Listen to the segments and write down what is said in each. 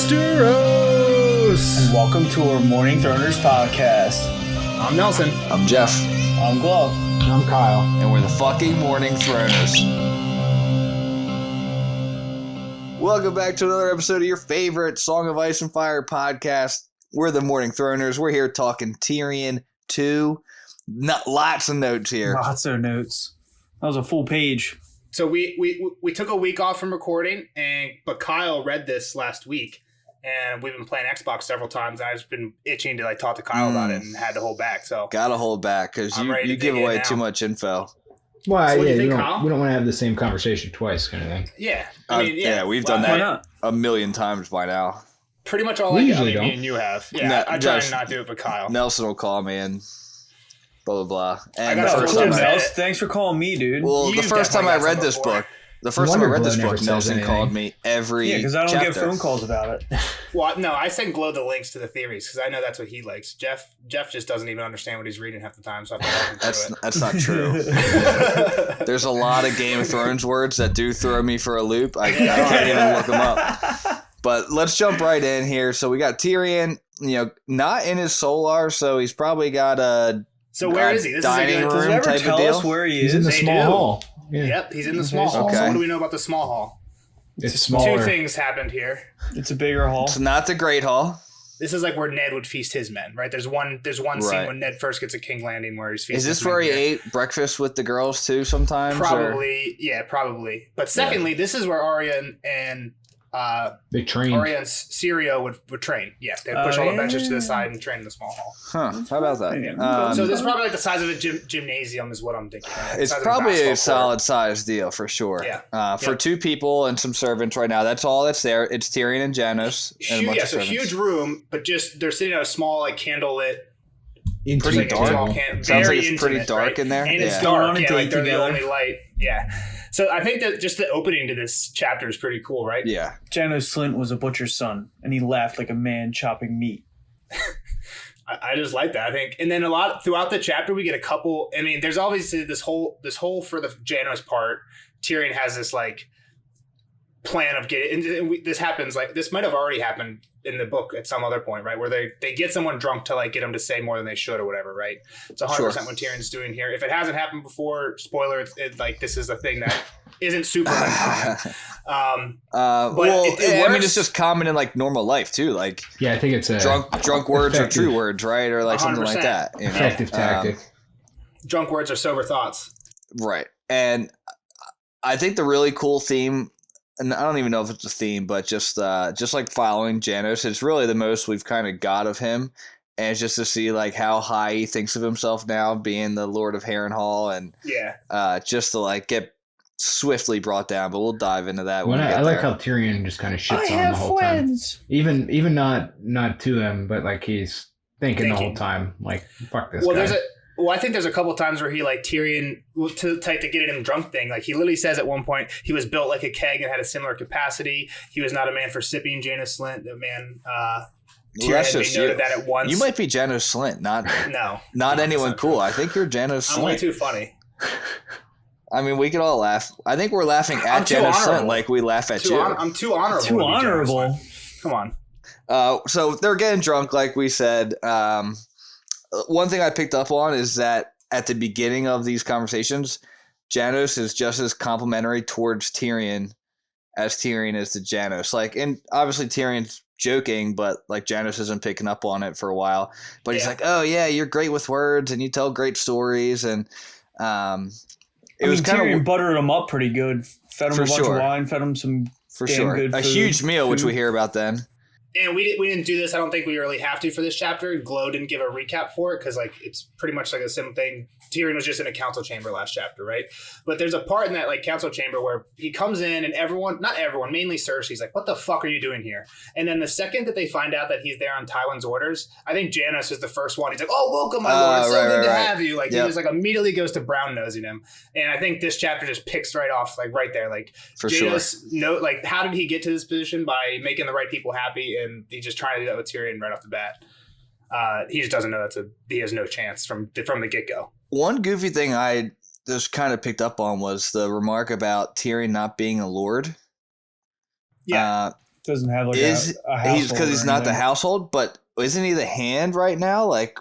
Westeros! And welcome to our Morning Throners podcast. I'm Nelson. I'm Jeff. I'm Glow. I'm Kyle. And we're the fucking Morning Throners. Welcome back to another episode of your favorite Song of Ice and Fire podcast. We're the Morning Throners. We're here talking Tyrion 2. Lots of notes here. Lots of notes. That was a full page. So we took a week off from recording, but Kyle read this last week, and we've been playing Xbox several times. And I've just been itching to talk to Kyle about it, and had to hold back. So gotta hold back because you give away too much info. Well, So yeah, we we don't want to have the same conversation twice, kind of thing. Yeah, We've Well, done that a million times by now. Pretty much all We me usually don't. and you have. Yeah, No, I try Josh, to not do it, but Kyle. Nelson will call me and blah blah blah. And I the got first cool, time, man. Thanks for calling me, dude. well, the You've first time I definitely read got this some before. book, Nelson says every yeah, because I don't chapter. get phone calls about it. Well, no, I send Glow the links to the theories because I know that's what he likes. Jeff just doesn't even understand what he's reading half the time, so I have to walk him That's not true. through it. There's a lot of Game of Thrones words that do throw me for a loop. I can't even look them up. But let's jump right in here. So we got Tyrion, not in his solar, so he's probably got a So where is he? This dining is a good. Does it room ever type of tell deal? us where he He's is? in the They small do. hall. Yeah. Yep, he's in the small hall. Okay. So what do we know about the small hall? It's smaller. Two things happened here. It's a bigger hall. It's not the Great Hall. This is like where Ned would feast his men, right? There's one scene Right. when Ned first gets a King Landing where he's feasting. Is this his men where he here. ate breakfast with the girls too sometimes? or- Probably, yeah, probably. But secondly, this is where Arya and They trained. Arya and Syrio would train. Yeah, they would push all the benches to the yeah. side and train in the small hall. Huh, how about that? Yeah. So this is probably like the size of a gymnasium is what I'm thinking. Right? The It's size of probably a basketball solid size deal for sure. Yeah. For Yep. 2 people and some servants right now, that's all that's there. It's Tyrion and Janos and a bunch Yeah, of so servants. huge room, but just they're sitting at a small like candlelit. Into Pretty the dark. table. Sounds Very like it's pretty intimate, dark right? in there. And it's Yeah. Going on dark. a Yeah, date like they're the together. only light. Yeah. So I think that just the opening to this chapter is pretty cool, right? Yeah. Janos Slint was a butcher's son, and he laughed like a man chopping meat. I just like that. I think, and then a lot throughout the chapter, we get a couple. I mean, there's obviously this whole for the Janos part. Tyrion has this like plan of getting. And this happens like this might have already happened in the book at some other point, right? Where they get someone drunk to like get them to say more than they should or whatever, right? It's 100% what Tyrion's doing here. If it hasn't happened before, spoiler, like this is a thing that isn't super uncommon. It's just common in like normal life too. Like Yeah, I think it's a drunk words are effective- true words, right? Or like something like 100%. that. You know? effective tactic. Drunk words are sober thoughts. Right. And I think the really cool theme, and I don't even know if it's a theme, but just like following Janos, it's really the most we've kind of got of him. And it's just to see like how high he thinks of himself now, being the Lord of Harrenhal, and Yeah. just to like get swiftly brought down. But we'll dive into that When when we I get like there. how Tyrion just kind of shits on the whole time. Even not to them, but like he's thinking the whole time, like fuck this guy. I think there's a couple times where he like Tyrion to get him drunk thing. Like he literally says at one point he was built like a keg and had a similar capacity. He was not a man for sipping. Janos Slint, the man. Tyrion that's had just made note you. of that at once. You might be Janos Slint, not no, anyone that's not cool. true. I think you're Janos I'm way Slint. too funny. I mean, we could all laugh. I think we're laughing I'm at too Janos Slint honorable. like we laugh at you. I'm too honorable. Too to be Janos honorable. Slint. Come on. So they're getting drunk, like we said. One thing I picked up on is that at the beginning of these conversations, Janos is just as complimentary towards Tyrion as Tyrion is to Janos. Like, and obviously Tyrion's joking, but like Janos isn't picking up on it for a while. But he's like, "Oh yeah, you're great with words, and you tell great stories." And it was kind Tyrion of buttered him up pretty good. Fed him For a bunch sure. of wine. Fed him some for damn sure good a food. huge meal, which we hear about then. And we didn't do this. I don't think we really have to for this chapter. Glow didn't give a recap for it because like it's pretty much like a simple thing. Tyrion was just in a council chamber last chapter, right? But there's a part in that like council chamber where he comes in and not everyone, mainly Cersei's like, "What the fuck are you doing here?" And then the second that they find out that he's there on Tywin's orders, I think Janos is the first one. He's like, "Oh, welcome, my lord. It's so good to have you." Like he just like immediately goes to brown nosing him. And I think this chapter just picks right off like right there. Like For Janos, like how did he get to this position? By making the right people happy, and he's just trying to do that with Tyrion right off the bat. He just doesn't know he has no chance from the get-go. One goofy thing I just kind of picked up on was the remark about Tyrion not being a lord. Yeah. Doesn't have like is a household because he's or not the anything. household, but isn't he the hand right now? Like,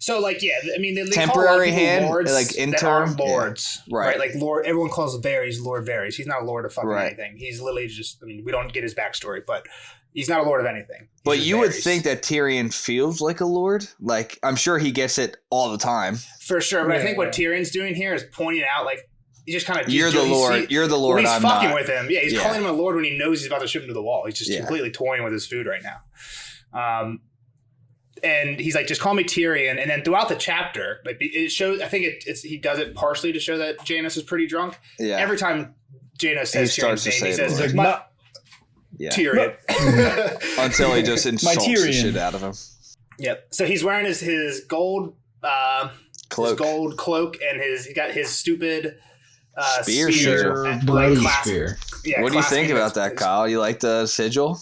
So, like, yeah, I mean, they temporary call a lot of people hand, lords like that interim aren't lords, yeah. Right. Like Lord, everyone calls Varys Lord Varys. He's not a lord of fucking Right. anything. He's literally just. I mean, we don't get his backstory, but he's not a lord of anything. He's But just you would Varys. think that Tyrion feels like a lord. Like, I'm sure he gets it all the time. For sure, but I Yeah, think what yeah. Tyrion's doing here is pointing out, like, he just kind of You're the lord. You're the lord. Well, he's I'm fucking not. with him. Yeah, he's Yeah. calling him a lord when he knows he's about to shoot him to the wall. He's just Yeah. completely toying with his food right now. And he's like, just call me Tyrion. And then throughout the chapter, like it shows, I think it's he does it partially to show that Janos is pretty drunk. Yeah. Every time Janos says starts to Tyrion's name, say he the says, word. "My Yeah. Tyrion." Until he just insults the Tyrion. shit out of him. Yep. So he's wearing his gold Cloak. his gold cloak, and he got his stupid Spear. Brody class- spear. Yeah, What do you classic think about that's- that, Kyle? You like the sigil?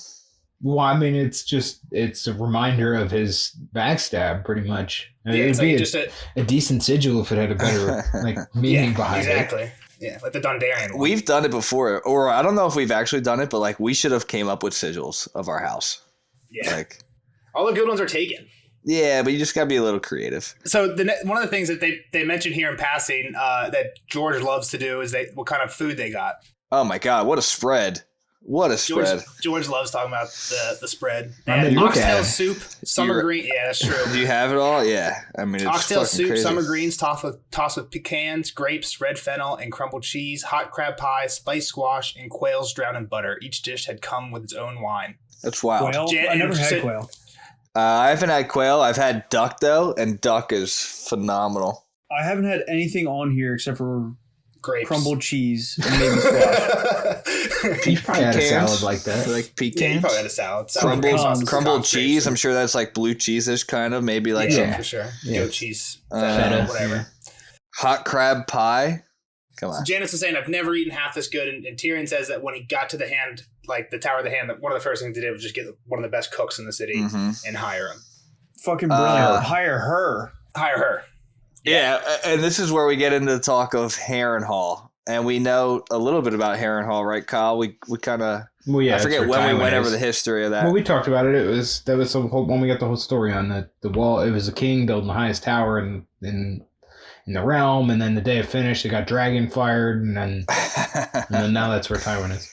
Well, I mean, it's a reminder of his backstab, pretty much. I mean, Yeah, it it's would be like just a decent sigil if it had a better like meaning behind it. exactly. Yeah, like the Dondarrion one. We've done it before, or I don't know if we've actually done it, but like we should have came up with sigils of our house. Yeah. Like, All the good ones are taken. yeah, but you just gotta be a little creative. So one of the things that they mentioned here in passing that George loves to do is what kind of food they got. Oh my god, what a spread! What a spread! George loves talking about the spread. They I had mean, look oxtail at it. soup, summer green. Yeah, that's true. Do you have it all? Yeah, I mean, it's Oxtail fucking soup, crazy. summer greens, tossed with pecans, grapes, red fennel, and crumbled cheese, hot crab pie, spiced squash, and quails drowned in butter. Each dish had come with its own wine. That's wild. Quail? Jan- I never had so- quail. I haven't had quail. I've had duck though, and duck is phenomenal. I haven't had anything on here except for Grapes. crumbled cheese and maybe squash. You probably had a Pecans. salad like that. Like Yeah, you pecans. probably had a salad. Crumbled cheese. I'm sure that's like blue cheese-ish kind of. Maybe like yeah, some for sure. Yeah. Goat cheese, Feta, whatever. yeah. hot crab pie. Come on. Janice is saying, I've never eaten half this good. And Tyrion says that when he got to the hand, like the Tower of the Hand, that one of the first things he did was just get one of the best cooks in the city and hire him. Fucking brilliant. Hire her. Hire her. Yeah, and this is where we get into the talk of Harrenhal. And we know a little bit about Harrenhal, right, Kyle? We kind of... Well, yeah, I forget that's where when we Tywin went over is. the history of that. Well, we talked about it. That was the whole when we got the whole story on the wall. It was a king building the highest tower in the realm, and then the day it finished, it got dragon fired, and then now that's where Tywin is.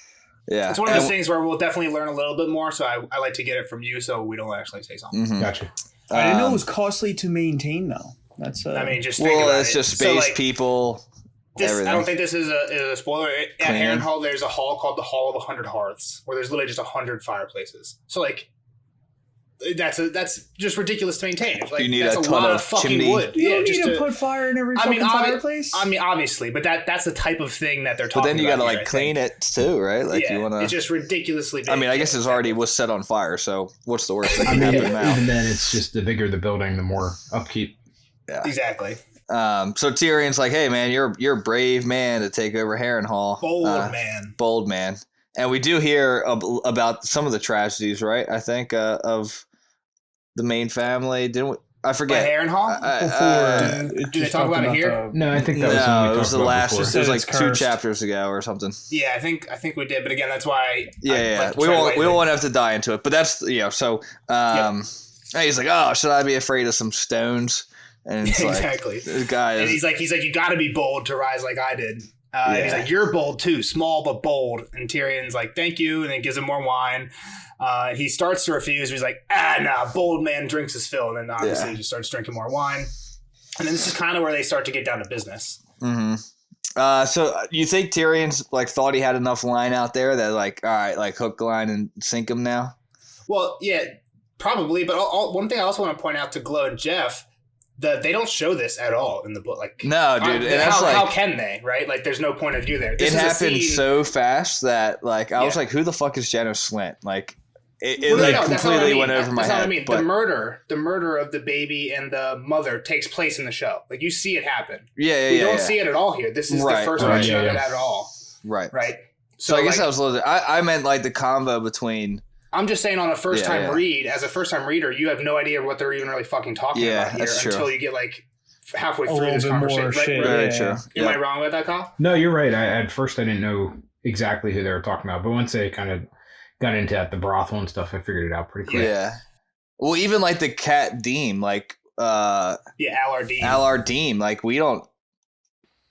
Yeah. It's one of those things where we'll definitely learn a little bit more. So I like to get it from you so we don't actually say something. Mhm. Gotcha. I didn't know it was costly to maintain, though. That's I mean, just think Well, about it's it. just So, space, like, people, everything. I don't think this is a spoiler. At Clean. Harrenhal, there's a hall called the Hall of 100 Hearths, where there's literally just 100 fireplaces. So, like, that's just ridiculous to maintain. Like, You need that's a a ton lot of of fucking chimney. wood. You Yeah, don't just need to put fire in every fucking fireplace. I mean, obviously, but that's the type of thing that they're But talking then you about. got to here, like I clean think. it too, right? Like Yeah, you want it's to. just ridiculously big. I mean, I guess it's already was set on fire. So what's the worst that I can mean, happen now? even then, it's just the bigger the building, the more upkeep. Exactly. So Tyrion's like, "Hey, man, you're a brave man to take over Harrenhal. Bold man. Bold man." And we do hear about some of the tragedies, right? I think of the main family. Didn't we? I By forget. Harrenhal? Before do they talk about it here? No, I think that was when we No, it was talked the about last. before. It was like It's 2 cursed. chapters ago or something. Yeah, I think we did. But again, that's why. Yeah. We won't have to die into it, but that's So, and he's like, "Oh, should I be afraid of some stones?" And it's like, Exactly. this guy And is. he's like, you got to be bold to rise like I did. And he's like, you're bold too, small but bold. And Tyrion's like, thank you, and then gives him more wine. He starts to refuse. He's like, nah, bold man drinks his fill. And then obviously he just starts drinking more wine. And then this is kind of where they start to get down to business. Mm-hmm. So you think Tyrion's like thought he had enough line out there that like, all right, like hook, line, and sink him now? Well, yeah, probably. But one thing I also want to point out to Glow and Jeff, that they don't show this at all in the book. Like, No, dude. And that's how like, can they, right? Like, there's no point of view there. it This is a happened scene- so fast that like I was Yeah. like, who the fuck is Janos Slint? Like, it Well, like no, that's not what I completely mean. went over my That's not head. what I mean. But The murder of the baby and the mother takes place in the show. Like, you see it happen. yeah, We don't see it at all here. This is Right. the first Right, mention of it yeah. at all, right. right? So I guess like, I was a little. I meant like the combo between. I'm just saying on a first time Yeah. read, as a first time reader, you have no idea what they're even really fucking talking Yeah, about here that's true. until you get like halfway A through little this bit conversation. more Right, shit. right? Very Yeah. true. Am Yeah. I wrong about that, Kyle? No, you're right. At first, I didn't know exactly who they were talking about, but once they kind of got into at the brothel and stuff, I figured it out pretty quick. Yeah. Well, even like the cat Deem, like Allard Deem. like we don't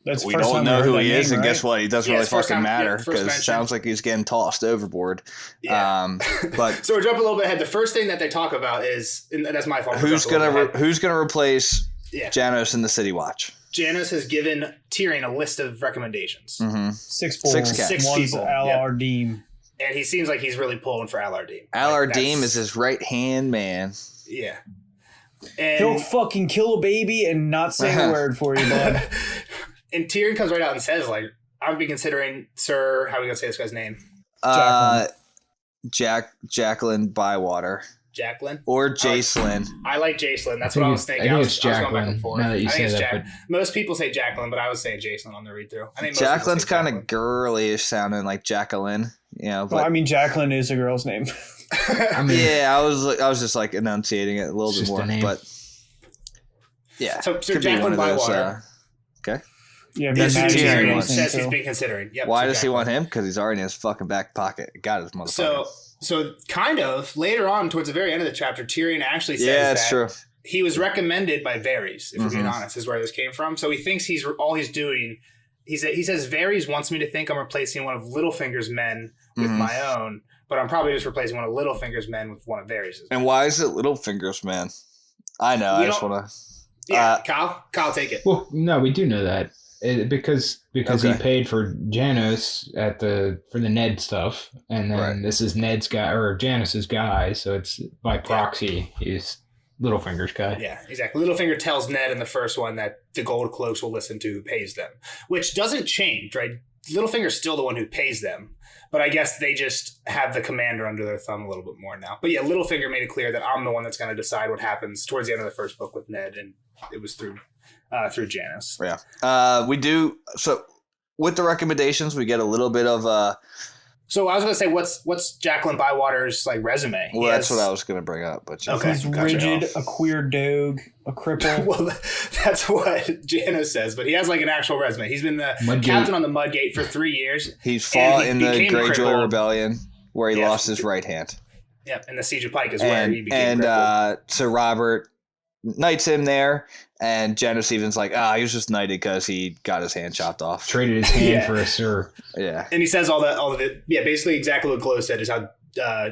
That's the we first don't time know I heard who that he is, name, and right? guess what? He doesn't Yeah, really it's first fucking time- yeah, matter first because it mention. sounds like he's getting tossed overboard. Yeah. But So we're jumping a little bit ahead. The first thing that they talk about is, and that's my fault. who's gonna replace Yeah. Janos in the City Watch? Janos has given Tyrion a list of recommendations, Mm-hmm. 6 bulls. Six cats. Six One's people. Allard Deem. and he seems like he's really pulling for Allard Deem. Allard Deem is his right hand man. Yeah. He'll And, fucking kill a baby and not say a word for you, bud. and Tyrion comes right out and says, like, I would be considering Sir, how are we going to say this guy's name? Jacqueline Bywater Jacqueline? or Jacelyn. I like Jacelyn. That's I think what I was it's- thinking. I think was it's going back Jacqueline, and forth. now that you I think say it's that, Most people say Jacqueline, but I was saying Jacelyn on the read through. I think most people Jacqueline's say kind Jacqueline. of girly-ish sounding, like Jacqueline. You know, Well, but I mean, Jacqueline is a girl's name. I mean, yeah, I was just like enunciating it a little It's bit just more, a name. but yeah, So could be Jacqueline one of those. Bywater. Yeah, This That's is Tyrion Tyrion wants says he's been considering. Yep, Why so does he Jacqueline. want him? Because he's already in his fucking back pocket. Got his motherfucker. So kind of later on, towards the very end of the chapter, Tyrion actually says yeah, it's that true. he was recommended by Varys, if we're being Mhm. honest, is where this came from. So he thinks all he's doing. He says Varys wants me to think I'm replacing one of Littlefinger's men with Mhm. my own, but I'm probably just replacing one of Littlefinger's men with one of Varys's. And why is it Littlefinger's, man? I know. We I just don't- want to. Yeah, Kyle, take it. well, no, we do know that because Okay. he paid for Janos for the Ned stuff, and then Right. this is Ned's guy or Janos's guy, so it's by proxy he's Littlefinger's guy. Yeah, exactly. Littlefinger tells Ned in the first one that the Gold Cloaks will listen to who pays them, which doesn't change, right? Littlefinger's still the one who pays them, but I guess they just have the commander under their thumb a little bit more now. But yeah, Littlefinger made it clear that I'm the one that's going to decide what happens towards the end of the first book with Ned, and it was through Janos. Yeah. We do. So with the recommendations, we get a little bit of. So I was going to say, what's Jacqueline Bywater's like resume? Well, that's what I was going to bring up. But Okay. He's gotcha. rigid, a queer dog, a cripple. Well, that's what Janos says, but he has like an actual resume. He's been the Mudgate. captain on the Mudgate for 3 years. he fought he in the became Greyjoy crippled. Rebellion where he Yeah. lost his right hand. Yep, and the Siege of Pike is where he became And crippled. Sir Robert knights him there, and Janos Stevens like, he was just knighted because he got his hand chopped off. Traded his hand Yeah. Oh, for a Sir. Yeah. And he says all of it. Yeah, basically exactly what Glow said is how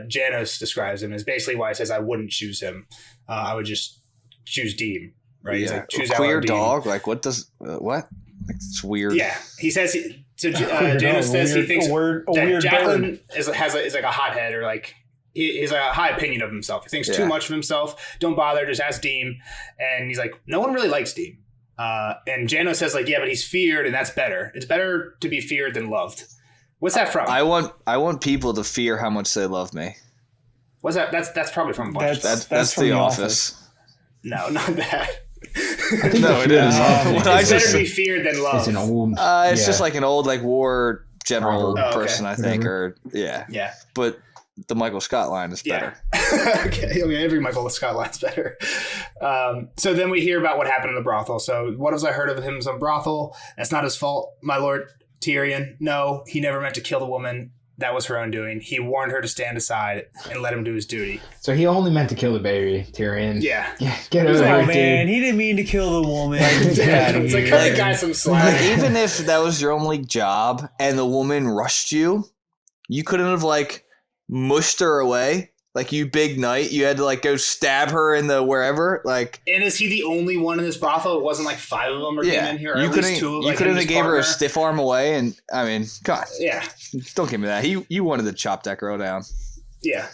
Janos describes him. Is basically why he says I wouldn't choose him. I would just choose Deem. Right? He's Yeah. like, choose Queer Allard Deem. dog. Like, what does what? Like, it's weird. Yeah, he says. So Queer Janos dog, says he weird- thinks a weird that bird. Jacqueline is like a hothead, or like he's like a high opinion of himself. He thinks too Yeah. much of himself. Don't bother. Just ask Deem. And he's like, no one really likes Deem. And Janos says like, yeah, but he's feared, and that's better. It's better to be feared than loved. What's that from? I want people to fear how much they love me. What's that? That's probably from a bunch. That's from The The Office. No, not that. No, it is. Um, When I It's better just- to be feared than loved. It's an old. it's yeah. just like an old like war general Oh, okay. person, I think, Whatever. or yeah. Yeah. But the Michael Scott line is Yeah. better. Okay. I mean, every Michael Scott line's better. So then we hear about what happened in the brothel. So what has I heard of him as a brothel? That's not his fault, my lord Tyrion. No, he never meant to kill the woman. That was her own doing. He warned her to stand aside and let him do his duty. So he only meant to kill the baby, Tyrion. Yeah. Get He's over like, Oh it, man, dude. he didn't mean to kill the woman. It's like, cut the guy some Like, slack. even if that was your only job and the woman rushed you, you couldn't have like mushed her away. Like, you big knight, you had to like go stab her in the wherever. Like, And is he the only one in this brothel? It wasn't like 5 of them are yeah, came in here. Or you at couldn't. least 2 of You like, couldn't him have and his gave her a partner. stiff arm away. And I mean, God, Yeah. don't give me that. You wanted to chop that girl down. Yeah.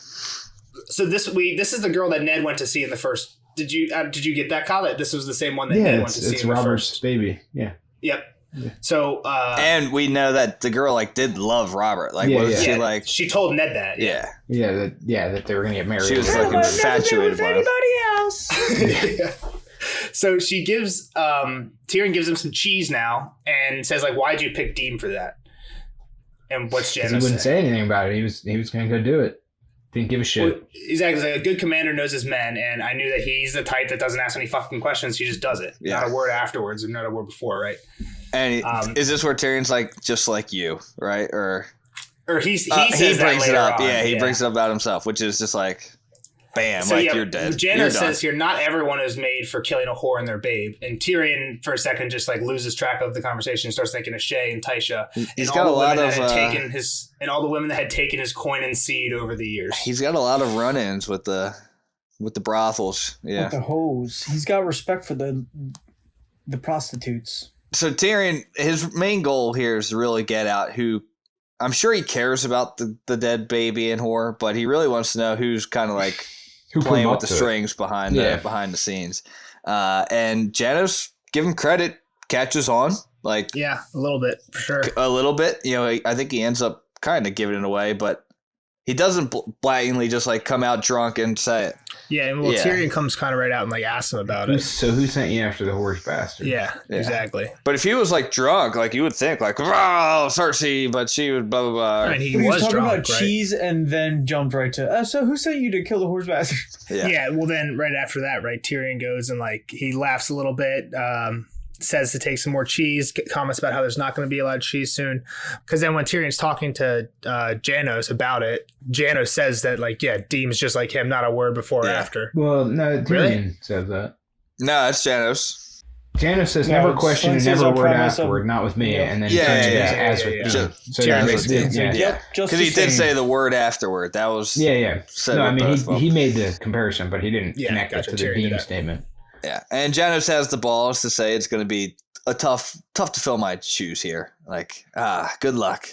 So this is the girl that Ned went to see in the first. Did you get that, Kyle? That this was the same one that Yeah, Ned went to see it's in the Robert's first. baby. Yeah. Yep. Yeah. So And we know that the girl like did love Robert. Like, Yeah, was yeah. she like? she told Ned that. Yeah, That they were gonna get married. She was or fucking whatever. infatuated by him. else. Yeah. So she gives Tyrion gives him some cheese now and says like, "Why'd you pick Deem for that?" And what's 'Cause he Janos wouldn't say anything about it. He was gonna go do it. Didn't give a shit. Well, exactly. Like, a good commander knows his men, and I knew that he's the type that doesn't ask any fucking questions. He just does it. Yeah. Not a word afterwards, and not a word before, right? And Um, is this where Tyrion's like, just like you, right? Or Or he says he that brings it later up. on. Yeah, he brings it up about himself, which is just like, bam, So, like you're dead. Janos You're done. says here, not everyone is made for killing a whore and their babe. And Tyrion, for a second, just like loses track of the conversation and starts thinking of Shay and Tysha. He's got a lot of and all the women that had taken his coin and seed over the years. He's got a lot of run-ins with the brothels. Yeah. With the hoes. He's got respect for the prostitutes. So Tyrion, his main goal here is to really get out who. I'm sure he cares about the dead baby and whore, but he really wants to know who's kind of like playing with the strings behind the scenes. And Janos, give him credit, catches on. Like, yeah, a little bit for sure. A little bit. You know, I think he ends up kind of giving it away, but he doesn't blatantly just like come out drunk and say it. Yeah, and Tyrion comes kind of right out and like asks him about it. So who sent you after the horse bastard? Yeah, exactly. But if he was like drunk, like you would think like, oh, Cersei, but she would blah blah blah. I mean, he was talking drunk, about right? cheese and then jumped right to. So who sent you to kill the horse bastard? Yeah. Well, then right after that, right, Tyrion goes and like he laughs a little bit. Says to take some more cheese, comments about how there's not going to be a lot of cheese soon. Because then when Tyrion's talking to Janos about it, Janos says that, like, yeah, Deem's just like him, not a word before or after. Well, no, Tyrion Really? says that. No, it's Janos. Janos says No, never question and Slim says never a word premise afterward, of- not with me. Yeah. And then Yeah, Tyrion yeah, goes, as with yeah. me. So So Tyrion that's makes what- it- yeah. Yep, just Because he the did same. say the word afterward. That was Yeah. said No, I with mean, both of them. he made the comparison, but he didn't Yeah, connect gotcha. it to Tyrion the did Deem that. statement. Yeah, and Janos has the balls to say it's going to be a tough to fill my shoes here. Like, good luck.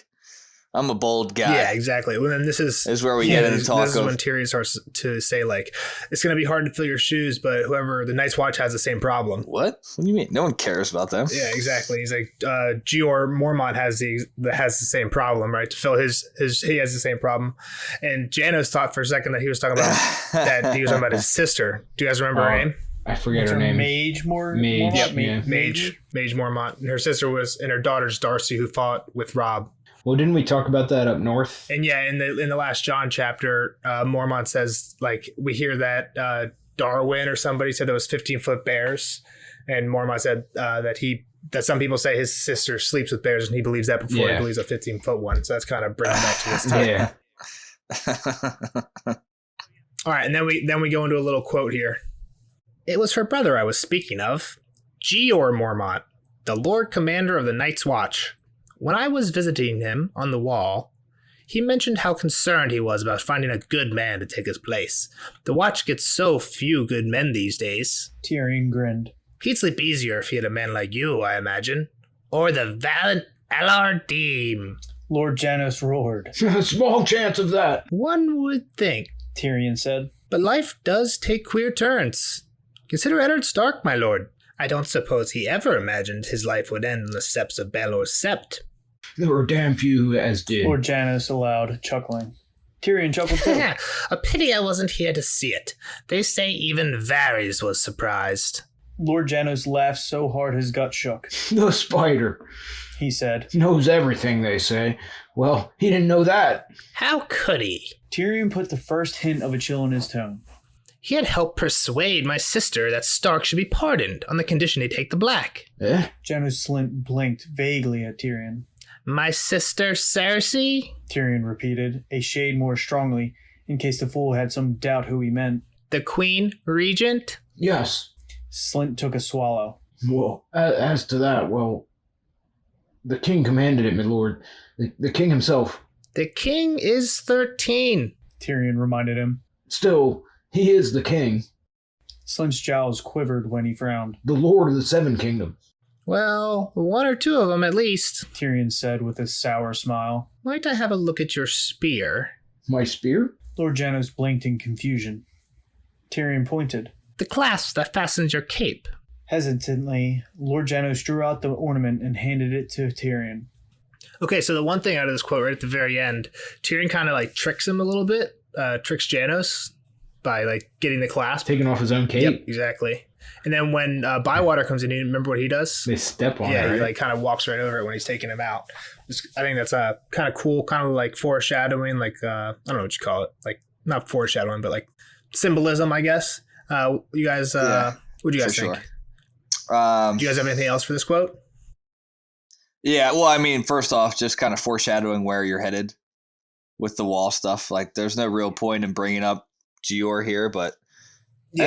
I'm a bold guy. Yeah, exactly. Well, then this is where we get into talk This is of when Tyrion starts to say, like, it's going to be hard to fill your shoes, but whoever the Night's Watch has the same problem. what? What do you mean? No one cares about them. Yeah, exactly. He's like, Gior Mormont has the same problem, right? To fill his he has the same problem. And Janos thought for a second that he was talking about his sister. Do you guys remember her name? I forget What's her name. Mage more. Mage, Mormont? yeah. Mage Mormont. And her sister and her daughter's Darcy, who fought with Robb. Well, didn't we talk about that up north? And yeah, in the last John chapter, Mormont says, like, we hear that Darwin or somebody said there was 15-foot bears, and Mormont said that some people say his sister sleeps with bears, and he believes that before he believes a 15-foot one. So that's kind of bringing back to this time. Yeah. All right, and then we go into a little quote here. It was her brother I was speaking of, Gior Mormont, the Lord Commander of the Night's Watch. When I was visiting him on the wall, he mentioned how concerned he was about finding a good man to take his place. The Watch gets so few good men these days. Tyrion grinned. He'd sleep easier if he had a man like you, I imagine. Or the valiant Allar Deem. Lord Janos roared. Small chance of that. One would think. Tyrion said. But life does take queer turns. Consider Eddard Stark, my lord. I don't suppose he ever imagined his life would end on the steps of Baelor's Sept. There were damn few as did. Lord Janos aloud, chuckling. Tyrion chuckled too. A pity I wasn't here to see it. They say even Varys was surprised. Lord Janos laughed so hard his gut shook. The spider He said. knows everything, they say. Well, he didn't know that. How could he? Tyrion put the first hint of a chill in his tone. He had helped persuade my sister that Stark should be pardoned on the condition he take the black. Eh? Janos blinked vaguely at Tyrion. My sister Cersei? Tyrion repeated, a shade more strongly, in case the fool had some doubt who he meant. The Queen Regent? Yes. Slint took a swallow. Well, as to that, well, the king commanded it, my lord. The king himself. The King is 13. Tyrion reminded him. Still, he is the king, Slint's jowls quivered when he frowned. the lord of the seven kingdoms. Well, one or two of them at least. Tyrion said with a sour smile. Might I have a look at your spear? My spear? Lord Janos blinked in confusion. Tyrion pointed. The clasp that fastens your cape. Hesitantly, Lord Janos drew out the ornament and handed it to Tyrion. Okay, so the one thing out of this quote right at the very end, Tyrion kind of like tricks him a little bit, tricks Janos by like getting the clasp. Taking off his own cape? Yep, exactly. And then when Bywater comes in, you remember what he does? They step on it, Yeah, right? he like kind of walks right over it when he's taking him out. I think that's kind of cool, kind of like foreshadowing, like I don't know what you call it, like not foreshadowing, but like symbolism, I guess. You guys, what do you guys think? Sure. Do you guys have anything else for this quote? Yeah, well, I mean, first off, just kind of foreshadowing where you're headed. with the wall stuff. Like, there's no real point in bringing up Gior here, but talk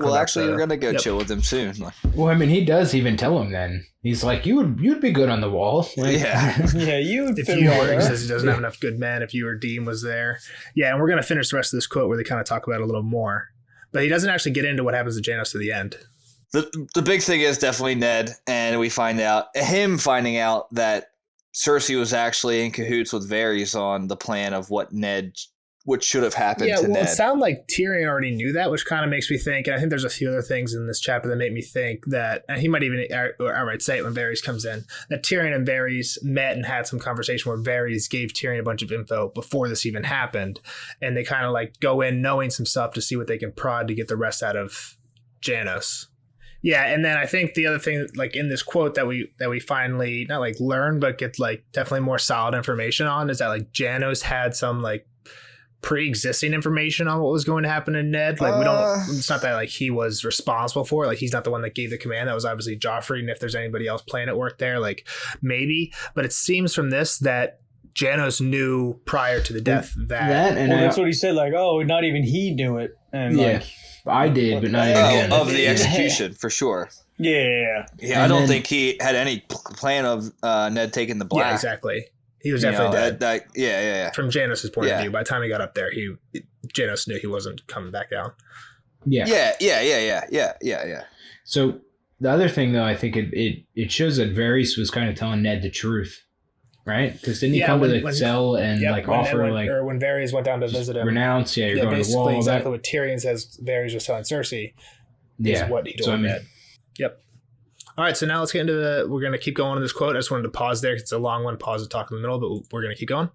well, about actually, we're gonna go chill with him soon. Like, Well, I mean, he does even tell him then. He's like, you'd be good on the wall. Like, yeah, Yeah, you would If fit you well were, he there. says he doesn't have enough good men. If you or Dean was there. Yeah, and we're going to finish the rest of this quote where they kind of talk about it a little more. But he doesn't actually get into what happens to Janos to the end. the big thing is definitely Ned, and we finding out that Cersei was actually in cahoots with Varys on the plan of what should have happened to Ned. It sounded like Tyrion already knew that, which kind of makes me think, and I think there's a few other things in this chapter that make me think that, and he might even outright say it when Varys comes in, that Tyrion and Varys met and had some conversation where Varys gave Tyrion a bunch of info before this even happened, and they kind of like go in knowing some stuff to see what they can prod to get the rest out of Janos. Yeah, and then I think the other thing, like in this quote that we finally not like learn, but get like definitely more solid information on, is that like Janos had some like pre-existing information on what was going to happen to Ned. Like we don't. It's not that like he was responsible for it. Like he's not the one that gave the command. That was obviously Joffrey. And if there's anybody else playing at work there, like maybe. But it seems from this that Janos knew prior to the death that and Well, that's what he said. Like, oh, not even he knew it. And Yeah. I did, but not even him. Of the execution for sure. Yeah. Yeah, I don't think he had any plan of Ned taking the black. Yeah, exactly. He was definitely dead. Yeah. From Janos' point of Yeah. view, by the time he got up there, Janos knew he wasn't coming back down. Yeah. Yeah. So the other thing, though, I think it shows that Varys was kind of telling Ned the truth, right? Because didn't he come to the cell and Yep, like when offer Ned went, or when Varys went down to visit him, renounce? Yeah, you're going to the basically wall. exactly what Tyrion says Varys was telling Cersei is what he told Ned. Yep. All right, so now let's get into we're going to keep going on this quote. I just wanted to pause there. It's a long one. Pause and talk in the middle, but we're going to keep going.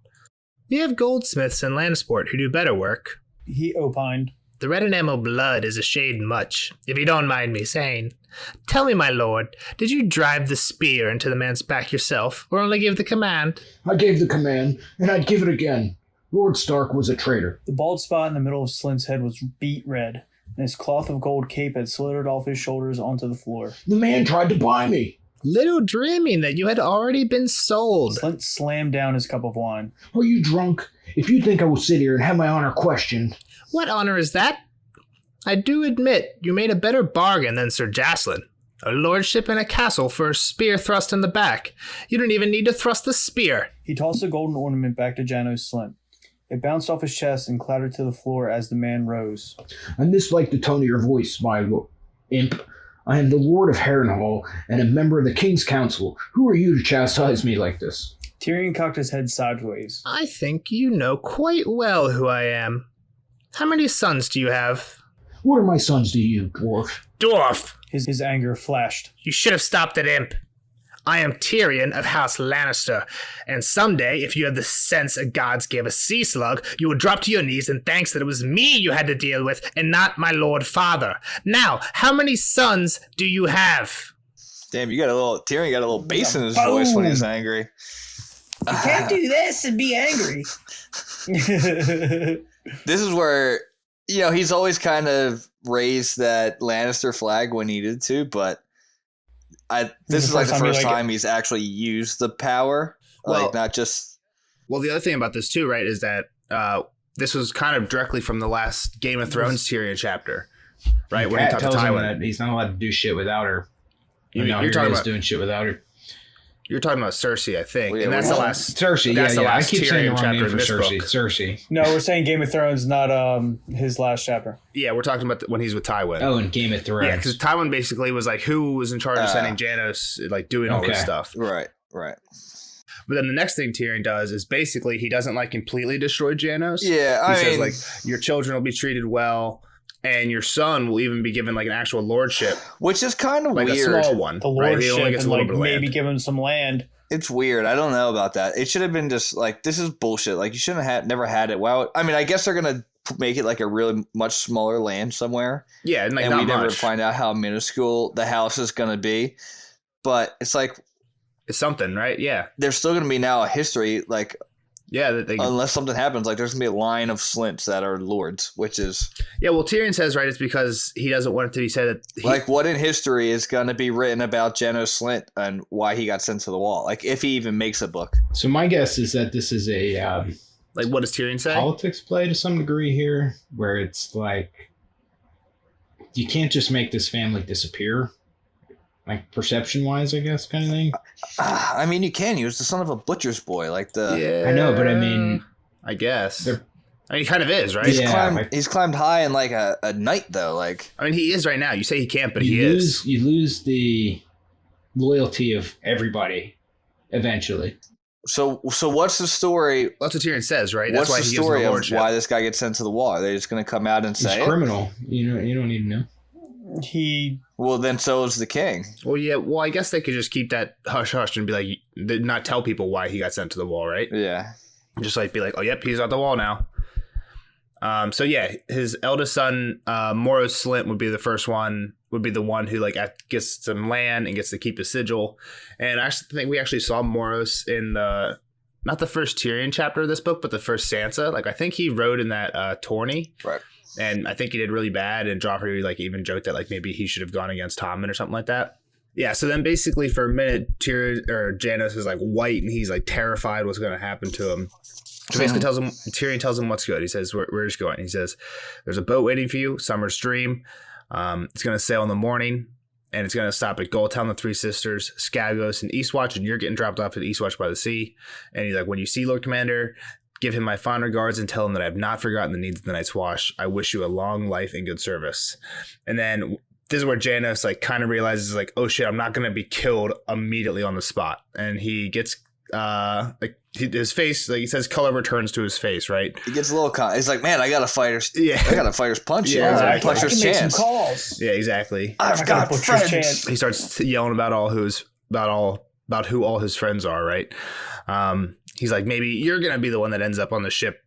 We have goldsmiths in Lannisport who do better work. He opined. The red enamel blood is a shade much, if you don't mind me saying. Tell me, my lord, did you drive the spear into the man's back yourself, or only give the command? I gave the command, and I'd give it again. Lord Stark was a traitor. The bald spot in the middle of Slint's head was beet red, and his cloth of gold cape had slithered off his shoulders onto the floor. The man tried to buy me. Little dreaming that you had already been sold. Slint slammed down his cup of wine. Are you drunk? If you think I will sit here and have my honor questioned. What honor is that? I do admit you made a better bargain than Sir Jacelyn. A lordship and a castle for a spear thrust in the back. You don't even need to thrust the spear. He tossed the golden ornament back to Janos Slint. It bounced off his chest and clattered to the floor as the man rose. I mislike the tone of your voice, my imp. I am the Lord of Harrenhal and a member of the King's Council. Who are you to chastise me like this? Tyrion cocked his head sideways. I think you know quite well who I am. How many sons do you have? What are my sons to you, dwarf? Dwarf! His anger flashed. You should have stopped at imp. I am Tyrion of House Lannister, and someday, if you have the sense a gods gave a sea slug, you will drop to your knees in thanks that it was me you had to deal with, and not my lord father. Now, how many sons do you have? Damn, Tyrion got a little bass in his voice when he's angry. You can't do this and be angry. This is where, he's always kind of raised that Lannister flag when needed to, but this is like the first time he's actually used the power. Well, not just... Well, the other thing about this too, right, is that this was kind of directly from the last Game of Thrones Tyrion chapter, right? When he talked to Tywin. He's not allowed to do shit without her. You're talking about doing shit without her. You're talking about Cersei, I think, Well, and that's the last Cersei. That's the I last keep saying the Tyrion wrong name chapter for in this Cersei. book. Cersei. No, we're saying Game of Thrones, not his last chapter. Yeah, we're talking about when he's with Tywin. Oh, in Game of Thrones. Yeah, because Tywin basically was like who was in charge of sending Janos, like doing all this stuff. Right. But then the next thing Tyrion does is basically he doesn't like completely destroy Janos. Yeah, he says like your children will be treated well, and your son will even be given like an actual lordship, which is kind of like weird. a small one. The Right? He lordship only gets and a little like bit of maybe land. give him some land. It's weird. I don't know about that. It should have been just like, this is bullshit. Like, you shouldn't have never had it. Wow. I mean, I guess they're gonna make it like a really much smaller land somewhere. Yeah, and like and not we never much. find out how minuscule the house is gonna be. But it's like, It's something, right? Yeah, there's still gonna be now a history. Like, yeah. That they unless something happens, like there's gonna be a line of Slints that are lords, which is Yeah, well, Tyrion says, right, it's because he doesn't want it to be said that like, what in history is gonna be written about Janos Slint and why he got sent to the wall? Like, if he even makes a book. So my guess is that this is a Like, what does Tyrion say? politics play to some degree here, where it's like you can't just make this family disappear, like perception-wise, I guess, kind of thing. I mean, you can. He was the son of a butcher's boy. Like I know, but I mean, I guess. they're- I mean, he kind of is, right? Yeah. He's climbed high in like a night though. Like, I mean, he is right now. You say he can't, but he you is. lose the loyalty of everybody eventually. so what's the story? That's what Tyrion says, right? What's That's why the he gives him story the of lordship. why this guy gets sent to the wall? Are they just going to come out and He's say it? criminal. You don't need to know. He Well, then so is the king. Well, yeah. Well, I guess they could just keep that hush hush and be like, not tell people why he got sent to the wall, right? Yeah. Just like be like, oh, yep, he's at the wall now. So yeah, his eldest son, Moros Slint, would be the first one. Would be the one who like gets some land and gets to keep a sigil. And I think we actually saw Moros in the not the first Tyrion chapter of this book, but the first Sansa. Like I think he rode in that tourney, Right. and I think he did really bad. And Joffrey like even joked that like maybe he should have gone against Tommen or something like that. Yeah. So then basically for a minute, Janos is like white and he's like terrified what's going to happen to him. So basically Tyrion tells him what's good. He says, we're just going. He says, there's a boat waiting for you, Summer's Dream. It's going to sail in the morning, and it's going to stop at Goldtown, the Three Sisters, Skagos, and Eastwatch, and you're getting dropped off at Eastwatch by the sea. And he's like, when you see Lord Commander, give him my fond regards and tell him that I have not forgotten the needs of the Night's Watch. I wish you a long life and good service. And then this is where Janos like kind of realizes like, oh shit, I'm not going to be killed immediately on the spot. And he gets his face, like he says, color returns to his face, right? He gets a little he's like, man, I got a fighter's punch. Yeah, Yeah, exactly. I puncher's can make some chance. calls. Yeah, exactly. I've I got got butcher's friends. chance. He starts yelling about who all his friends are, right? He's like, maybe you're gonna be the one that ends up on the ship.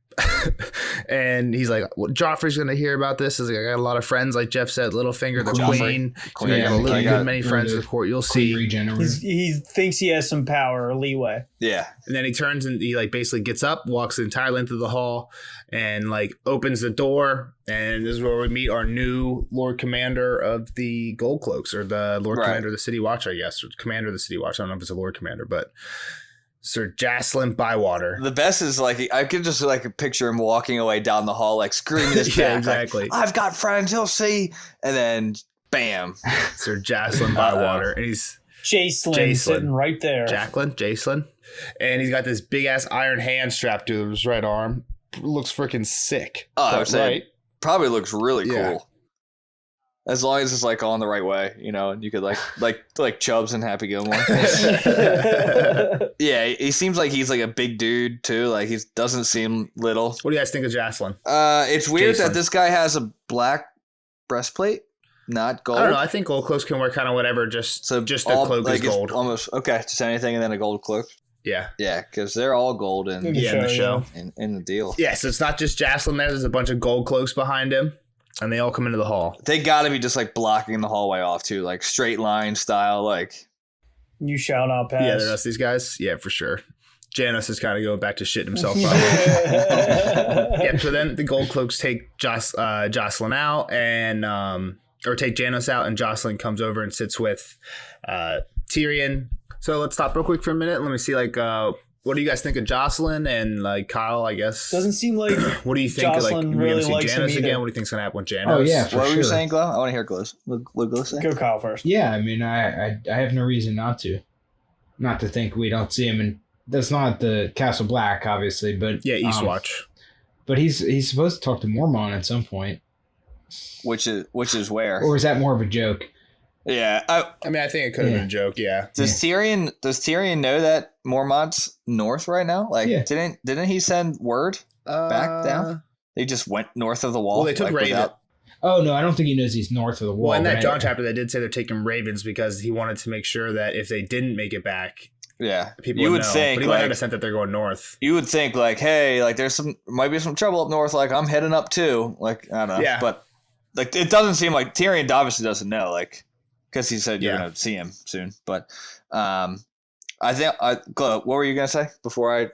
And he's like, well, Joffrey's gonna hear about this. He's like, I got a lot of friends, like Jeff said, Littlefinger, the Joffrey. Queen. I got a I little got- many friends at the court. You'll Queen see. regen or whatever. He thinks he has some power or leeway. Yeah. And then he turns and he like basically gets up, walks the entire length of the hall, and like opens the door. And this is where we meet our new Lord Commander of the Gold Cloaks, or the Lord Right. Commander of the City Watch, I guess, or Commander of the City Watch. I don't know if it's a Lord Commander, but Sir Jacelyn Bywater. The best is like I could just like picture him walking away down the hall, like screaming this Yeah, back, exactly. Like, I've got friends, you'll see. And then bam. Sir Jacelyn Bywater, and he's Jacelyn sitting right there. Jacelyn, and he's got this big ass iron hand strapped to his right arm. Looks freaking sick. Oh, I But, would say right? probably looks really Yeah. cool. As long as it's like on the right way, you know, and you could like Chubbs and Happy Gilmore. Yeah, he seems like he's like a big dude too. Like he doesn't seem little. What do you guys think of Jacelyn? It's weird Jason. that this guy has a black breastplate, not gold. I don't know. I think gold cloaks can wear kind of whatever. Just So the all, cloak like, is it's gold. almost okay. Just anything and then a gold cloak. Yeah. Yeah, because they're all gold in Yeah, in the show. in the deal. Yeah, so it's not just Jacelyn there. There's a bunch of gold cloaks behind him, and they all come into the hall. They got to be just like blocking the hallway off too, like straight line style. Like You shall not pass. Yeah, the rest of these guys. Yeah, for sure. Janos is kind of going back to shitting himself. Yeah, so then the gold cloaks take Jocelyn out and or take Janos out, and Jocelyn comes over and sits with Tyrion. So let's stop real quick for a minute. Let me see, like, what do you guys think of Jocelyn and like Kyle? I guess Doesn't seem like What do you think? Like, Jocelyn we're really gonna see likes him Janos either. again. What do you think's gonna happen with Janos? Oh yeah, for what sure. were you saying, Glow? I want to hear Glow's. What Glow say? Go Kyle first. Yeah, I mean, I have no reason not to think we don't see him, and that's not the Castle Black, obviously, but Yeah, Eastwatch. But he's supposed to talk to Mormont at some point, Which is where? or is that more of a joke? Yeah. I mean, I think it could have Yeah. been a joke. Yeah. Does Tyrion know that Mormont's north right now? Like, Yeah. didn't he send word back down? They just went north of the wall. Well, they took like, Raven. without- Oh no, I don't think he knows he's north of the wall. Well, in that but John chapter, they did say they're taking Ravens because he wanted to make sure that if they didn't make it back, Yeah. people You would would know. think But he might not like have sent that they're going north. you would think like, hey, like there's might be some trouble up north. Like I'm heading up too. Like I don't know. Yeah. But like it doesn't seem like Tyrion obviously doesn't know. Like because he said you're Yeah. gonna see him soon. But I think Glow, what were you gonna say before I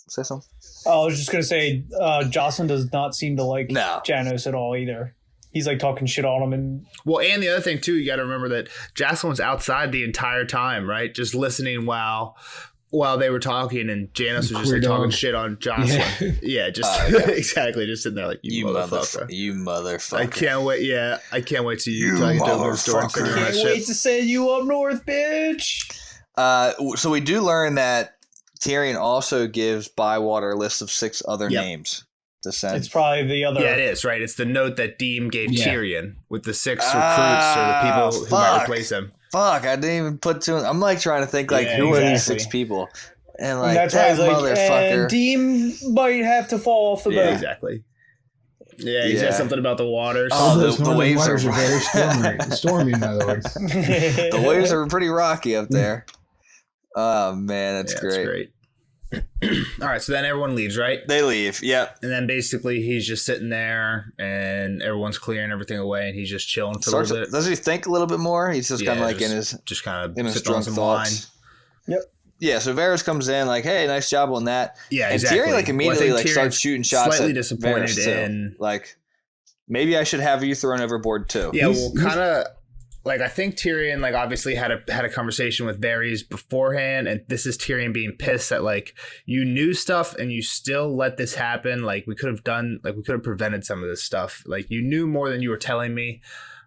say something? Oh, I was just gonna say, Jocelyn does not seem to like No. Janos at all either. He's like talking shit on him, and Well, and the other thing too, you got to remember that Jocelyn was outside the entire time, right? Just listening while while they were talking, and Janice was just like talking shit on Jocelyn. Yeah, just exactly, just sitting there like you motherfucker. You motherfucker. I can't wait. Yeah, I can't wait to you talking to her store. Can't wait to send you up north, bitch. So we do learn that Tyrion also gives Bywater a list of 6 other names to send. It's probably the other. Yeah, it is, right? It's the note that Deem gave Tyrion with the 6 recruits or the people who might replace him. Fuck, I didn't even put 2. I'm like trying to think like who are these 6 people? And like that's that motherfucker. And Deem might have to fall off the boat. Exactly. Yeah, he said something about the waters. Oh, the waves are very stormy, in other words. The waves are pretty rocky up there. Oh man, that's great. All right, so then everyone leaves, right? They leave, yep. And then basically he's just sitting there, and everyone's clearing everything away, and he's just chilling for a little bit. Does he think a little bit more? He's just kind of like in his drunk thoughts. Wine. Yep. Yeah, so Varys comes in like, "Hey, nice job on that." Yeah, and Tyrion like immediately starts shooting shots. Slightly at disappointed Varys in like, maybe I should have you thrown overboard too. Yeah, kind of. Like, I think Tyrion, like, obviously had a conversation with Varys beforehand, and this is Tyrion being pissed that, like, you knew stuff and you still let this happen. Like, we could have prevented some of this stuff. Like, you knew more than you were telling me.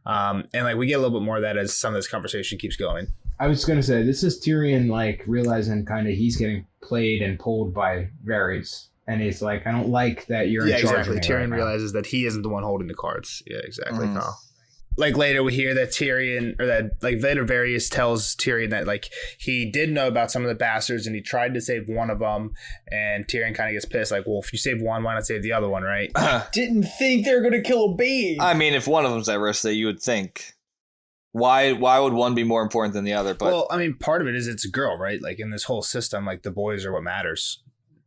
And, like, we get a little bit more of that as some of this conversation keeps going. I was going to say, this is Tyrion, like, realizing kind of he's getting played and pulled by Varys. And he's like, I don't like that you're in charge of me. Tyrion realizes that he isn't the one holding the cards. Yeah, exactly. Like later we hear that Tyrion, or that like later Varys tells Tyrion that like he did know about some of the bastards and he tried to save one of them, and Tyrion kind of gets pissed like, well, if you save one, why not save the other one, right? Didn't think they were gonna kill a babe. I mean, if one of them's at risk, that you would think. Why would one be more important than the other? But well, I mean, part of it is it's a girl, right? Like in this whole system, like the boys are what matters.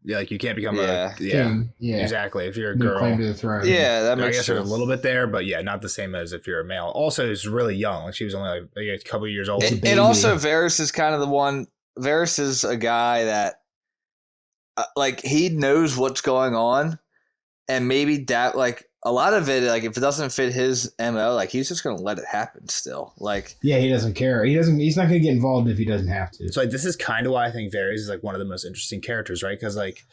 Yeah, like you can't become exactly. If you're a girl, claim to the throne. Yeah, that makes sense. I guess there's a little bit there, but yeah, not the same as if you're a male. Also, he's really young. Like she was only like a couple of years old. And also, Varys is kind of the one. Varys is a guy that, like, he knows what's going on, and maybe that, like, a lot of it, like, if it doesn't fit his MO, like, he's just gonna let it happen still. Like, yeah, he doesn't care. He's not gonna get involved if he doesn't have to. So like, this is kind of why I think Varys is like one of the most interesting characters, right? Because like,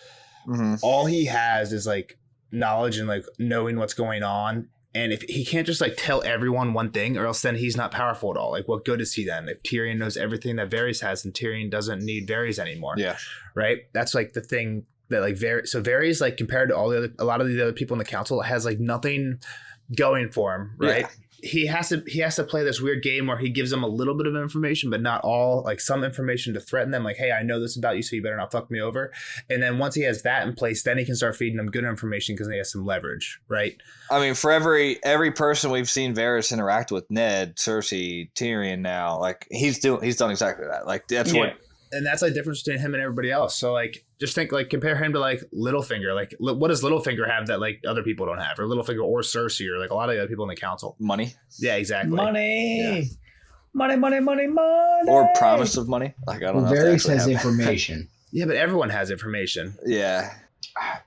all he has is like knowledge and like knowing what's going on, and if he can't just like tell everyone one thing, or else then he's not powerful at all. Like, what good is he then? If Tyrion knows everything that Varys has, and Tyrion doesn't need Varys anymore, right? That's like the thing. That like Varys, like compared to a lot of the other people in the council, has like nothing going for him, right? He has to play this weird game where he gives them a little bit of information, but not all, like some information to threaten them, like, hey, I know this about you, so you better not fuck me over. And then once he has that in place, then he can start feeding them good information because he has some leverage, right? I mean, for every person we've seen Varys interact with, Ned, Cersei, Tyrion now, like he's done exactly that. Like that's what. And that's like the difference between him and everybody else. So like, just think like compare him to like Littlefinger. Like, what does Littlefinger have that like other people don't have, or Littlefinger or Cersei or like a lot of the other people in the council? Money. Yeah, exactly. Money. Money. Or promise of money. Like I don't know. Varys has information. Yeah, but everyone has information. Yeah.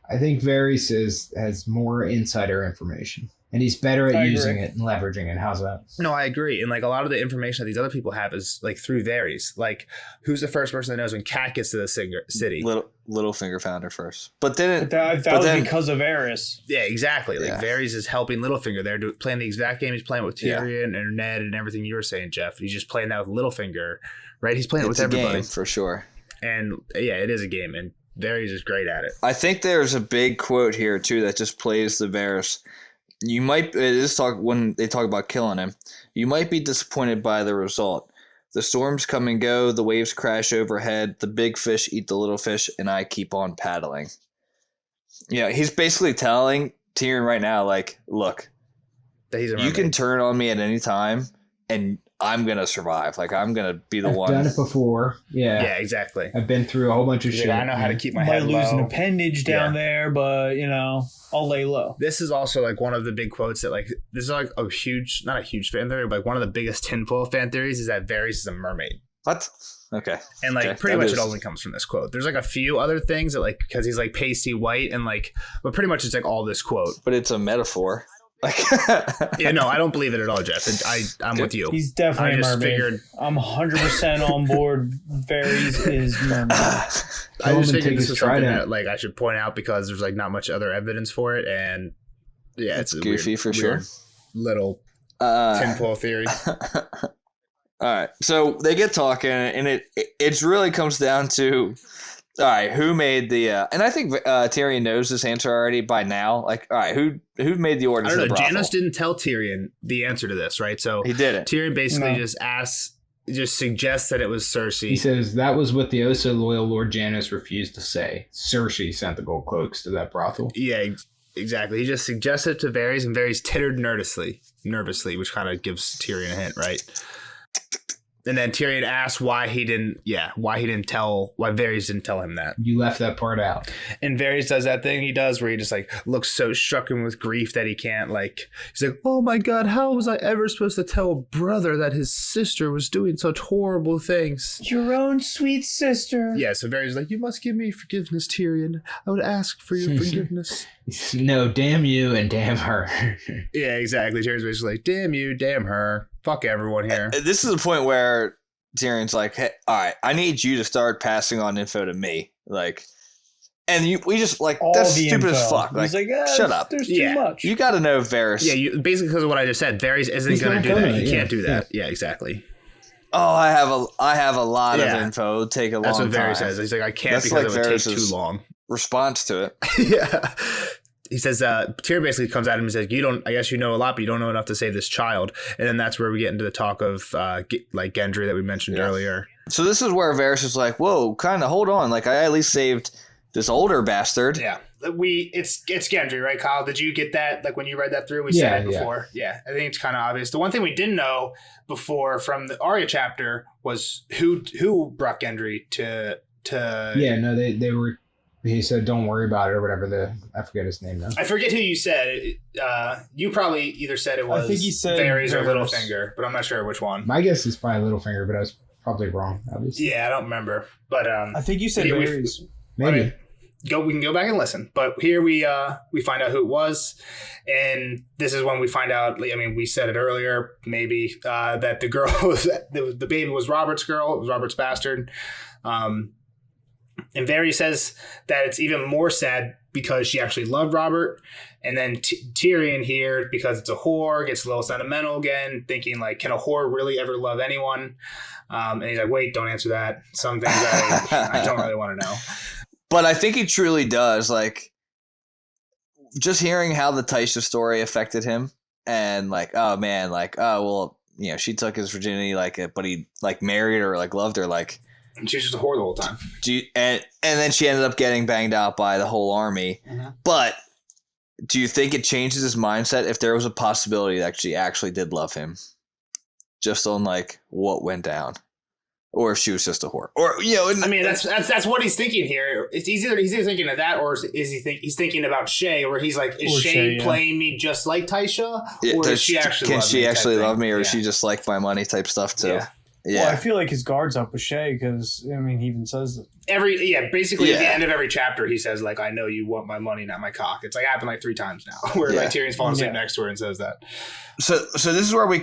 I think Varys has more insider information. And he's better at using it and leveraging it. How's that? No, I agree. And like a lot of the information that these other people have is like through Varys. Like, who's the first person that knows when Cat gets to the city? Littlefinger found her first, but then that was because of Varys. Yeah, exactly. Like Varys is helping Littlefinger. They're playing the exact game he's playing with Tyrion and Ned and everything you were saying, Jeff. He's just playing that with Littlefinger, right? He's playing it with everybody game, for sure. And yeah, it is a game, and Varys is great at it. I think there's a big quote here too that just plays the Varys. When they talk about killing him, you might be disappointed by the result. The storms come and go, the waves crash overhead, the big fish eat the little fish, and I keep on paddling. Yeah, he's basically telling Tyrion right now, like, look, that he's a mermaid. You can turn on me at any time, and I'm going to survive. Like, I'm going to be the one. I've done it before. Yeah. Yeah, exactly. I've been through a whole bunch of shit. I know how to keep my head low. Might lose an appendage down there, but, I'll lay low. This is also, like, one of the big quotes that, like, this is, like, not a huge fan theory, but like, one of the biggest tinfoil fan theories is that Varys is a mermaid. What? Okay. And, like, pretty much it only comes from this quote. There's, like, a few other things that, like, because he's, like, pasty white and, like, but pretty much it's, like, all this quote. But it's a metaphor. Like, Yeah, no, I don't believe it at all, Jeff. I'm with you. He's definitely I a just mermaid. figured- I'm 100% on board. Varys is mermaid. I Tell him just to figured take this his was something trident. that like I should point out because there's like not much other evidence for it, and yeah, it's a goofy weird, for sure. weird little uh, tinfoil theory. all right, so they get talking, and it really comes down to, all right, who made the and I think Tyrion knows this answer already by now. Like, all right, who made the I orders don't of the know. brothel? Janos didn't tell Tyrion the answer to this, right? So He didn't. Tyrion basically No. just suggests that it was Cersei. He says that was what the oh so loyal Lord Janos refused to say. Cersei sent the gold cloaks to that brothel. Yeah, exactly. He just suggested it to Varys, and Varys tittered nervously, which kind of gives Tyrion a hint, right? And then Tyrion asked why Varys didn't tell him that. You left that part out. And Varys does that thing he does where he just like looks so stricken with grief that he can't he's like, oh my God, how was I ever supposed to tell a brother that his sister was doing such horrible things? Your own sweet sister. Yeah, so Varys is like, you must give me forgiveness, Tyrion. I would ask for your forgiveness. No, damn you and damn her. Yeah, exactly. Tyrion's basically like, damn you, damn her. Fuck everyone here. This is the point where Tyrion's like, hey, all right, I need you to start passing on info to me. Like, and we just like, All that's the stupid info. as fuck. He's like, shut up. There's Yeah. too much. You got to know Varys. Yeah, basically because of what I just said, Varys isn't He's going to not do that. gonna, He yeah. can't do that. Yeah, exactly. Oh, I have a lot of Yeah. info. It'll take a That's long what Varys time. says. He's like, I can't That's because like it would take Varys' too long. Response to it. Yeah. He says, Tyrion basically comes at him and says, I guess you know a lot, but you don't know enough to save this child. And then that's where we get into the talk of Gendry that we mentioned Yeah. earlier. So this is where Varys is like, whoa, kind of hold on. Like, I at least saved this older bastard. Yeah. It's Gendry, right, Kyle? Did you get that? Like when you read that through, we Yeah, said it before. Yeah. I think it's kind of obvious. The one thing we didn't know before from the Arya chapter was who brought Gendry to Yeah, no, they were. He said, "Don't worry about it," or whatever. I forget his name now. I forget who you said. You probably either said it was I think he said Varys or Varys. Littlefinger, but I'm not sure which one. My guess is probably Littlefinger, but I was probably wrong. Obviously, Yeah, I don't remember. But I think you said Yeah, we- Varys. maybe. Right. We can go back and listen. But here we find out who it was, and this is when we find out. I mean, we said it earlier, maybe that the girl the baby was Robert's girl. It was Robert's bastard. And Varys says that it's even more sad because she actually loved Robert. And then Tyrion here, because it's a whore, gets a little sentimental again, thinking like, can a whore really ever love anyone? And he's like, wait, don't answer that. Some things I don't really want to know. But I think he truly does. Like, just hearing how the Taisha story affected him, and like, oh man, like, oh well, you know, she took his virginity, like, but he like married her, like loved her, like. And she's just a whore the whole time. And then she ended up getting banged out by the whole army. Mm-hmm. But do you think it changes his mindset if there was a possibility that she actually did love him, just on like what went down, or if she was just a whore, or you know? I mean, that's what he's thinking here. He's either thinking of that, or he's thinking about Shay, where he's like, is Or Shay Shay, yeah. playing me just like Taisha, Yeah, or is she actually can love she me type actually thing? love me, or is Yeah. she just like my money type stuff too? Yeah. Well, I feel like his guard's up with Shay because, I mean, he even says that. Basically at the Yeah. end of every chapter, he says like, I know you want my money, not my cock. It's like happened like 3 times now, where Yeah. like Tyrion's falling asleep Yeah. next to her and says that. So this is where we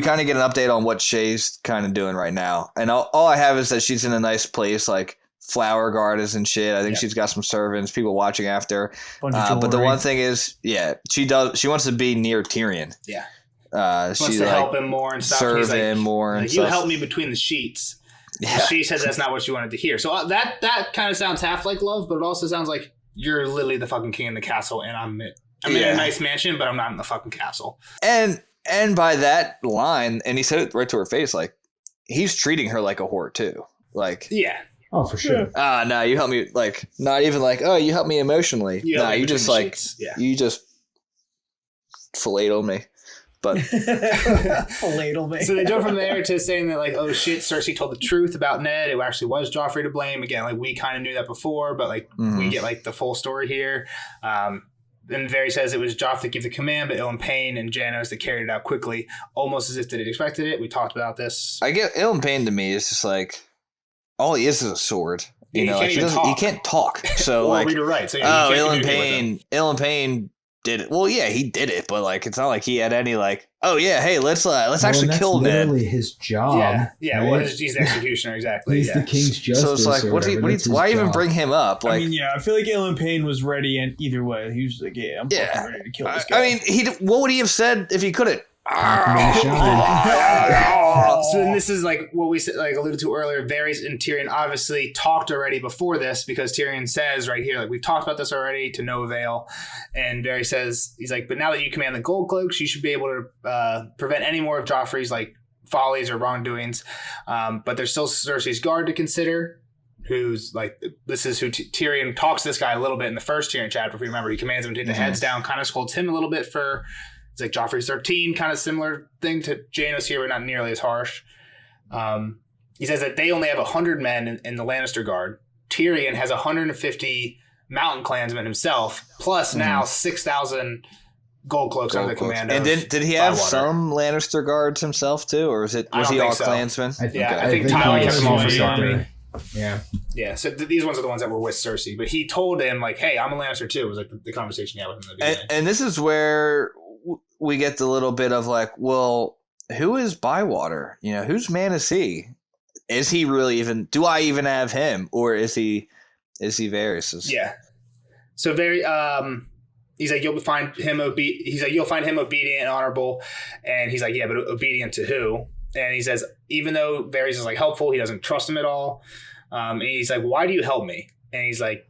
kind of get an update on what Shay's kind of doing right now, and all I have is that she's in a nice place, like flower gardens and shit. I think Yeah. she's got some servants, people watching after. Bunch of But the jewelry. one thing is, yeah, she wants to be near Tyrion. Yeah. She Wants to help him more and stuff. serve He's like, him more and like, you stuff. help me between the sheets. Yeah. She says that's not what she wanted to hear. So that kind of sounds half like love, but it also sounds like you're literally the fucking king in the castle, and I'm in Yeah. a nice mansion, but I'm not in the fucking castle. And by that line, and he said it right to her face, like he's treating her like a whore too. Like, Yeah. Oh, for sure. no, you help me. Like, not even like, oh, you help me emotionally. You help Nah, me you between just the like, sheets. Yeah. you just filleted me. But Filleted me. So they go from there to saying that, like, oh shit, Cersei told the truth about Ned. It actually was Joffrey to blame. Again, like, we kind of knew that before, but, like, we get, like, the full story here. Then Varys says it was Joffrey that gave the command, but Ilyn Payne and Janos that carried it out quickly, almost as if they had expected it. We talked about this. I get Ilyn Payne to me is just like, all he is a sword. You He know, can't like even he talk. can't talk. So Or like, read or write. So, oh, you can't Ilyn communicate with him. Payne did it. Well, yeah, he did it, but like it's not like he had any like, oh yeah, hey, let's actually kill Ned. Literally his job. Yeah. right? Well, he's the executioner exactly. He's the king's justice. So it's like, why even bring him up? Like, I mean, I feel like Alan Payne was ready, and either way, he was like, I'm fucking ready to kill this guy. I mean, what would he have said if he couldn't? So then this is like what we said, like alluded to earlier. Varys and Tyrion obviously talked already before this, because Tyrion says right here, like, we've talked about this already to no avail. And Varys says, he's like, but now that you command the Gold Cloaks, you should be able to prevent any more of Joffrey's like follies or wrongdoings. But there's still Cersei's guard to consider. Who's like, this is who Tyrion talks to this guy a little bit in the first Tyrion chapter. If you remember, he commands him to take the heads down, kind of scolds him a little bit for. It's like Joffrey's 13, kind of similar thing to Janos here, but not nearly as harsh. He says that they only have 100 men in the Lannister Guard. Tyrion has 150 mountain clansmen himself, plus now 6,000 gold cloaks under the command of. And did he have Bywater. some Lannister guards himself too, or was he all clansmen? I think Tyler kept them all for his army. Yeah. So these ones are the ones that were with Cersei, but he told him like, "Hey, I'm a Lannister too." It was like the conversation he had with him in the beginning. And this is where we get the little bit of like, well, who is Bywater? Whose man is he? Is he really even? Do I even have him, or is he Varys's? Yeah. So he's like, you'll find him obedient and honorable, and he's like, yeah, but obedient to who? And he says, even though Varys is like helpful, he doesn't trust him at all. And he's like, why do you help me? And he's like,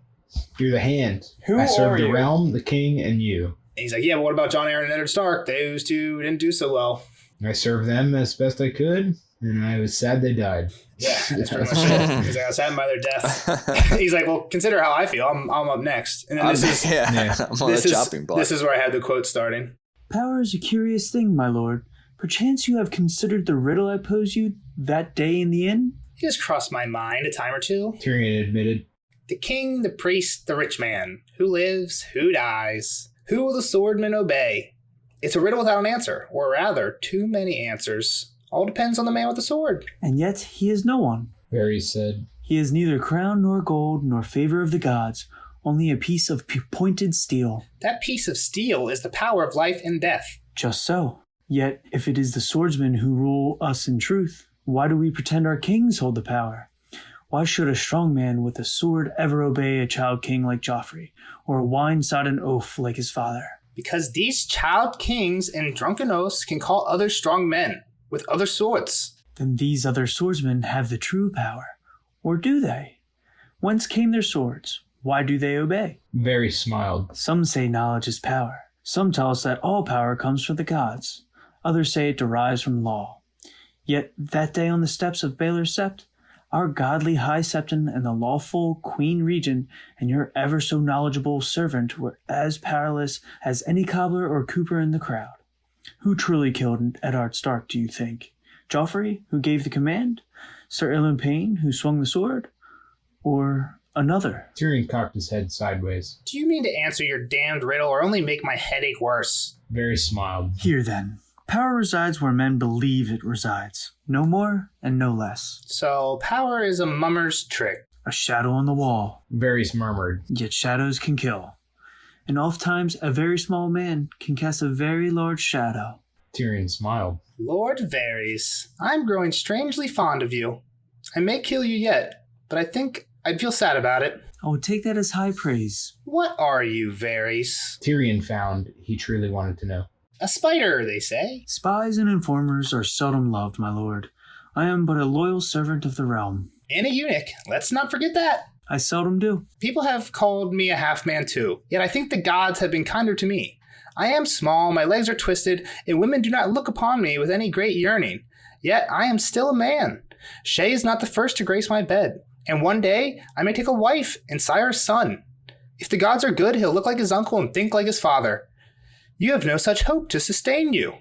you're the hand. Who I serve are the you? realm, the king, and you. And he's like, yeah, but what about Jon Arryn and Eddard Stark? Those two didn't do so well. I served them as best I could, and I was sad they died. Yeah, that's pretty much it. He's like, I was saddened by their death. He's like, well, consider how I feel. I'm up next. And then I'm on the chopping block. This is where I had the quote starting. Power is a curious thing, my lord. Perchance you have considered the riddle I posed you that day in the inn? He has crossed my mind a time or two. Tyrion admitted. The king, the priest, the rich man. Who lives? Who dies? Who will the swordman obey? It's a riddle without an answer, or rather, too many answers. All depends on the man with the sword. And yet he is no one. Varys said. He is neither crown nor gold nor favor of the gods, only a piece of pointed steel. That piece of steel is the power of life and death. Just so. Yet, if it is the swordsmen who rule us in truth, why do we pretend our kings hold the power? Why should a strong man with a sword ever obey a child king like Joffrey, or a wine-sodden oaf like his father? Because these child kings and drunken oaths can call other strong men with other swords. Then these other swordsmen have the true power. Or do they? Whence came their swords? Why do they obey? Varys smiled. Some say knowledge is power. Some tell us that all power comes from the gods. Others say it derives from law. Yet that day on the steps of Baelor's Sept, our godly High Septon and the lawful Queen Regent and your ever so knowledgeable servant were as powerless as any cobbler or cooper in the crowd. Who truly killed Eddard Stark, do you think? Joffrey, who gave the command? Sir Ilyn Payne, who swung the sword? Or another? Tyrion cocked his head sideways. Do you mean to answer your damned riddle or only make my headache worse? Varys smiled. Here then. Power resides where men believe it resides. No more and no less. So power is a mummer's trick. A shadow on the wall. Varys murmured. Yet shadows can kill. And oftentimes a very small man can cast a very large shadow. Tyrion smiled. Lord Varys, I'm growing strangely fond of you. I may kill you yet, but I think I'd feel sad about it. I would take that as high praise. What are you, Varys? Tyrion found he truly wanted to know. A spider, they say. Spies and informers are seldom loved, my lord. I am but a loyal servant of the realm. And a eunuch. Let's not forget that. I seldom do. People have called me a half-man too, yet I think the gods have been kinder to me. I am small, my legs are twisted, and women do not look upon me with any great yearning. Yet I am still a man. Shay is not the first to grace my bed, and one day I may take a wife and sire a son. If the gods are good, he'll look like his uncle and think like his father. You have no such hope to sustain you.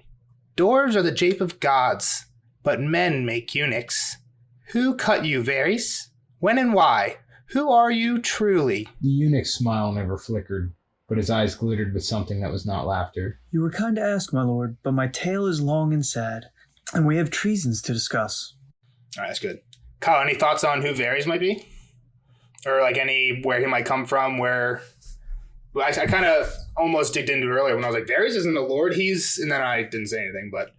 Dwarves are the jape of gods, but men make eunuchs. Who cut you, Varys? When and why? Who are you truly? The eunuch's smile never flickered, but his eyes glittered with something that was not laughter. You were kind to ask, my lord, but my tale is long and sad, and we have treasons to discuss. All right, that's good. Kyle, any thoughts on who Varys might be? Or like where he might come from, where But I kind of almost digged into it earlier when I was like, Varys isn't the Lord. And then I didn't say anything. But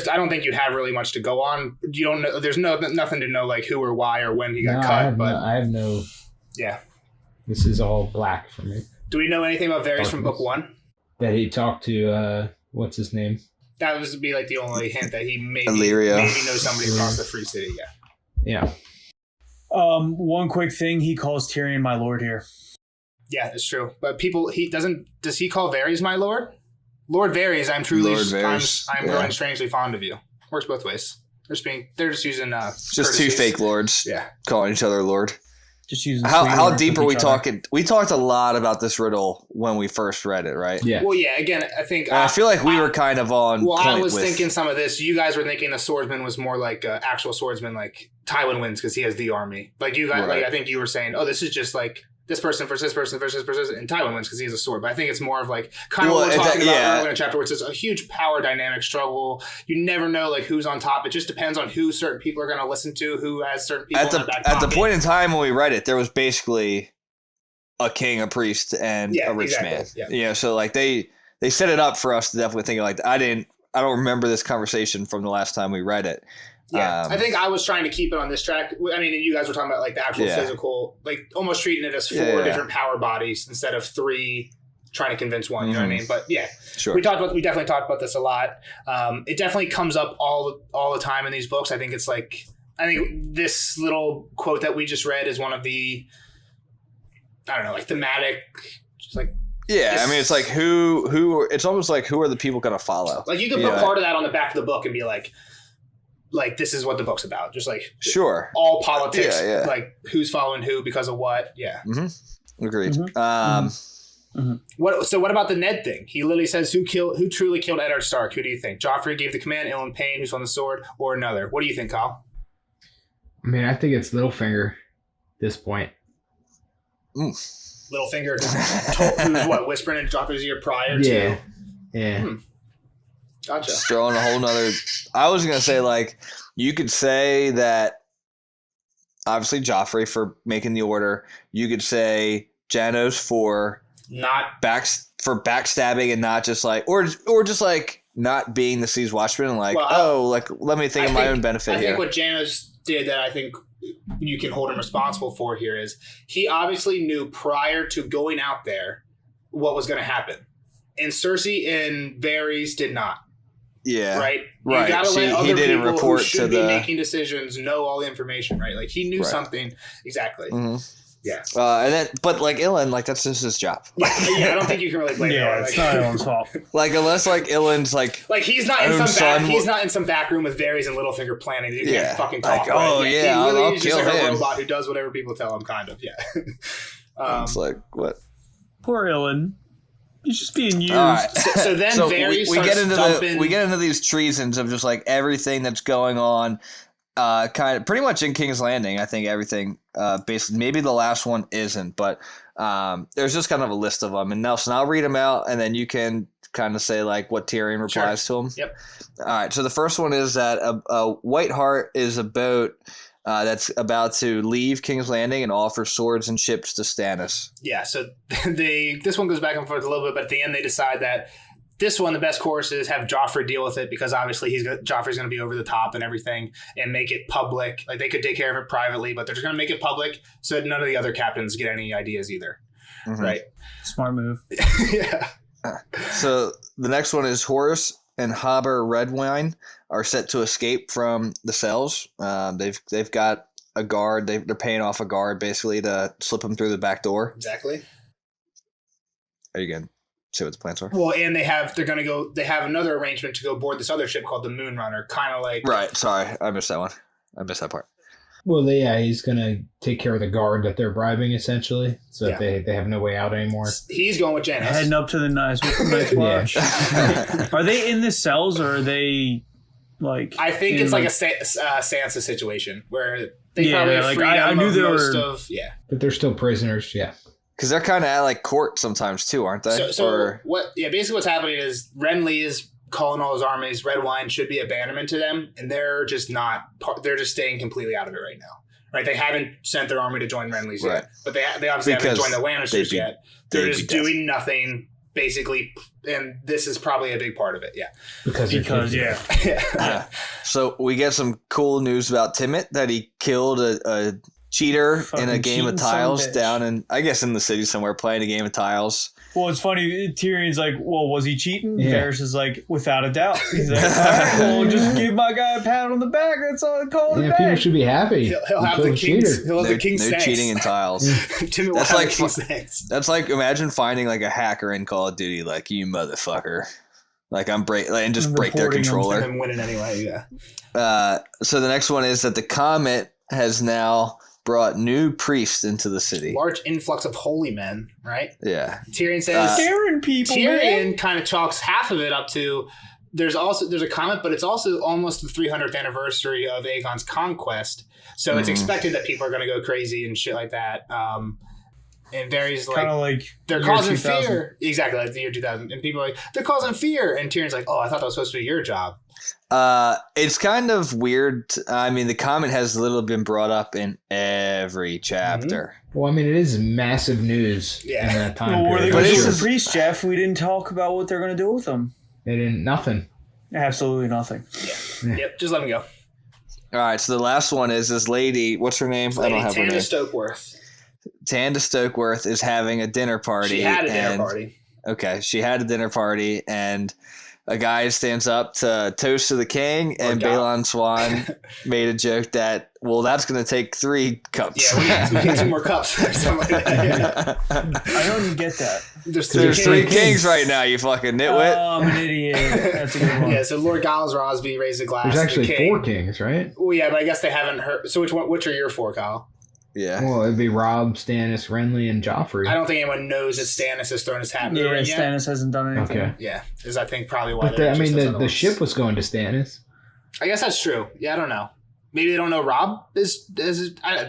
I don't think you have really much to go on. You don't know. There's nothing to know like who or why or when he got cut. I have no. Yeah. This is all black for me. Do we know anything about Varys from book 1? That he talked to what's his name? That would be like the only hint that he maybe knows somebody across the Free City. Yeah. One quick thing, he calls Tyrion my lord here. Yeah, it's true. But does he call Varys my lord? Lord Varys, I'm growing strangely fond of you. Works both ways. They're just using just courtesies. two fake lords. Yeah. Calling each other lord. Just using how deep are we talking? We talked a lot about this riddle when we first read it, right? Yeah. Well, yeah. Again, I think I feel like we were kind of on. Well, point I was with, thinking some of this. You guys were thinking a swordsman was more like actual swordsman, like Tywin wins because he has the army. Like you guys, right. I think you were saying, oh, this is just like this person versus this person versus this person, and Tywin wins because he has a sword. But I think it's more of like kind of what we were talking about earlier in the chapter, where it's just a huge power dynamic struggle. You never know like who's on top. It just depends on who certain people are going to listen to, who has certain people in their back pocket. At the point in time when we read it, there was basically a king, a priest, and a rich man. Yeah. So like they set it up for us to definitely think like I don't remember this conversation from the last time we read it. Yeah, I think I was trying to keep it on this track. I mean, you guys were talking about like the actual physical, like almost treating it as 4 different power bodies instead of 3 trying to convince one. You know what I mean? But yeah, sure. We definitely talked about this a lot. It definitely comes up all the time in these books. I think this little quote that we just read is one of the, I don't know, like thematic, just like. Yeah, I mean, it's like who. It's almost like who are the people going to follow? Like you could put part of that on the back of the book and be like this is what the book's about. Just like sure, all politics. Like who's following who because of what. Yeah. Mm-hmm. Agreed. What about the Ned thing? He literally says who truly killed Eddard Stark. Who do you think? Joffrey gave the command. Ilyn Payne, who's on the sword, or another? What do you think, Kyle? I mean, I think it's Littlefinger at this point. Littlefinger, who's what, whispering in Joffrey's ear prior to. Yeah. Gotcha. Just throwing a whole nother. I was gonna say like you could say that obviously Joffrey for making the order. You could say Janos for backstabbing and not just like or just like not being the Sea's Watchman and like let me think of my own benefit here. I think what Janos did that I think you can hold him responsible for here is he obviously knew prior to going out there what was going to happen, and Cersei and Varys did not. Yeah. Right? You gotta let other people who should be making decisions know all the information, right? Like he knew something. Exactly. Mm-hmm. Yeah. But like Ilyn, like that's just his job. Yeah, I don't think you can really blame him. It's not Ilyn's fault. Like unless like Ilyn's like he's not in some back room with Varys and Littlefinger planning. You can't fucking talk. Like, oh he really I'll is just kill like him. a robot who does whatever people tell him, kind of. Yeah. It's like what? Poor Ilyn. He's just being used. Right. So then Varys we get into these treasons of just like everything that's going on, kind of pretty much in King's Landing. I think everything, basically, maybe the last one isn't, but there's just kind of a list of them. And Nelson, I'll read them out, and then you can kind of say like what Tyrion replies to them. Yep. All right. So the first one is that a White Hart is a boat that's about to leave King's Landing and offer swords and ships to Stannis. Yeah, so this one goes back and forth a little bit, but at the end they decide that this one, the best course is have Joffrey deal with it because obviously Joffrey's going to be over the top and everything and make it public. Like they could take care of it privately, but they're just going to make it public so that none of the other captains get any ideas either. Mm-hmm. Right? Smart move. Yeah. So the next one is Horus and Haber Redwine are set to escape from the cells. They've got a guard. They're paying off a guard basically to slip them through the back door. Exactly. Are you going to say what the plans are? Well, and they have another arrangement to go board this other ship called the Moonrunner, kind of like. Right. Sorry, I missed that one. I missed that part. Well, he's going to take care of the guard that they're bribing, essentially, so that they have no way out anymore. He's going with Janos. Heading up to the Night's Watch. Are they in the cells, or are they, like... I think it's like a Sansa situation, where they probably have freedom I knew there were... But they're still prisoners, yeah. Because they're kind of at, like, court sometimes, too, aren't they? Basically what's happening is Renly is calling all his armies. Red wine should be abandonment to them, and they're just not. They're just staying completely out of it right now. right? They haven't sent their army to join Renly's Right. yet, but they obviously Because haven't joined the Lannisters yet. They're just dead. doing nothing, basically, and this is probably a big part of it. Yeah, Because yeah. Yeah. So we get some cool news about Timett that he killed a cheater in a Fucking game of cheating son of a tiles bitch. down in, I guess, in the city somewhere, playing a game of tiles. Well, it's funny. Tyrion's like, well, was he cheating? Yeah. Varys is like, without a doubt. He's like, all right, well, just give my guy a pat on the back. That's all I call it. Yeah, people should be happy. he'll have Kill the the king's. cheater. He'll have No, the king's no thanks. cheating in tiles. Timmy will That's have like the king's thanks. That's like, imagine finding like a hacker in Call of Duty, like, you motherfucker. Like, and just And break their reporting them. controller. And then winning anyway. Yeah. So the next one is that the Comet has now brought new priests into the city. Large influx of holy men. Right. Yeah. Tyrion says. Scaring people, Tyrion man. kind of chalks half of it up to there's a comment, but it's also almost the 300th anniversary of Aegon's conquest, so it's expected that people are going to go crazy and shit like that. And Varys Kind of like like they're year causing 2000. fear, exactly like the year 2000, and people are like they're causing fear, and Tyrion's like, oh, I thought that was supposed to be your job. It's kind of weird. I mean, the Comet has literally been brought up in every chapter. Well, I mean, it is massive news Yeah. in that time Well, where are they period. going But to do this with is- the priest, Jeff? We didn't talk about what they're going to do with them. They didn't, nothing. Absolutely nothing. Yep, just let me go. All right, so the last one is this lady. What's her name? I Lady don't have her Tanda name. Stokeworth. Tanda Stokeworth is having a dinner party. She had a dinner and- party. Okay, she had a dinner party, and a guy stands up to toast to the king, and God. Balon Swan made a joke that, well, that's going to take 3 cups. Yeah, we need 2 more cups or something like that. Yeah. I don't get that. There's There's 3 kings. kings right now, you fucking nitwit. Oh, I'm an idiot. That's a good one. Yeah, so Lord Giles Rosby raised a glass. There's to actually the king. 4 kings, right? Well, yeah, but I guess they haven't heard. So which are your 4, Kyle? Yeah. Well, it'd be Robb, Stannis, Renly, and Joffrey. I don't think anyone knows that Stannis has thrown his hat in the Yeah, ring yet. Stannis hasn't done anything. Okay. Yeah, is I think probably why. But they I mean, just those the other ones. ship was going to Stannis. I guess that's true. Yeah, I don't know. Maybe they don't know Rob is. They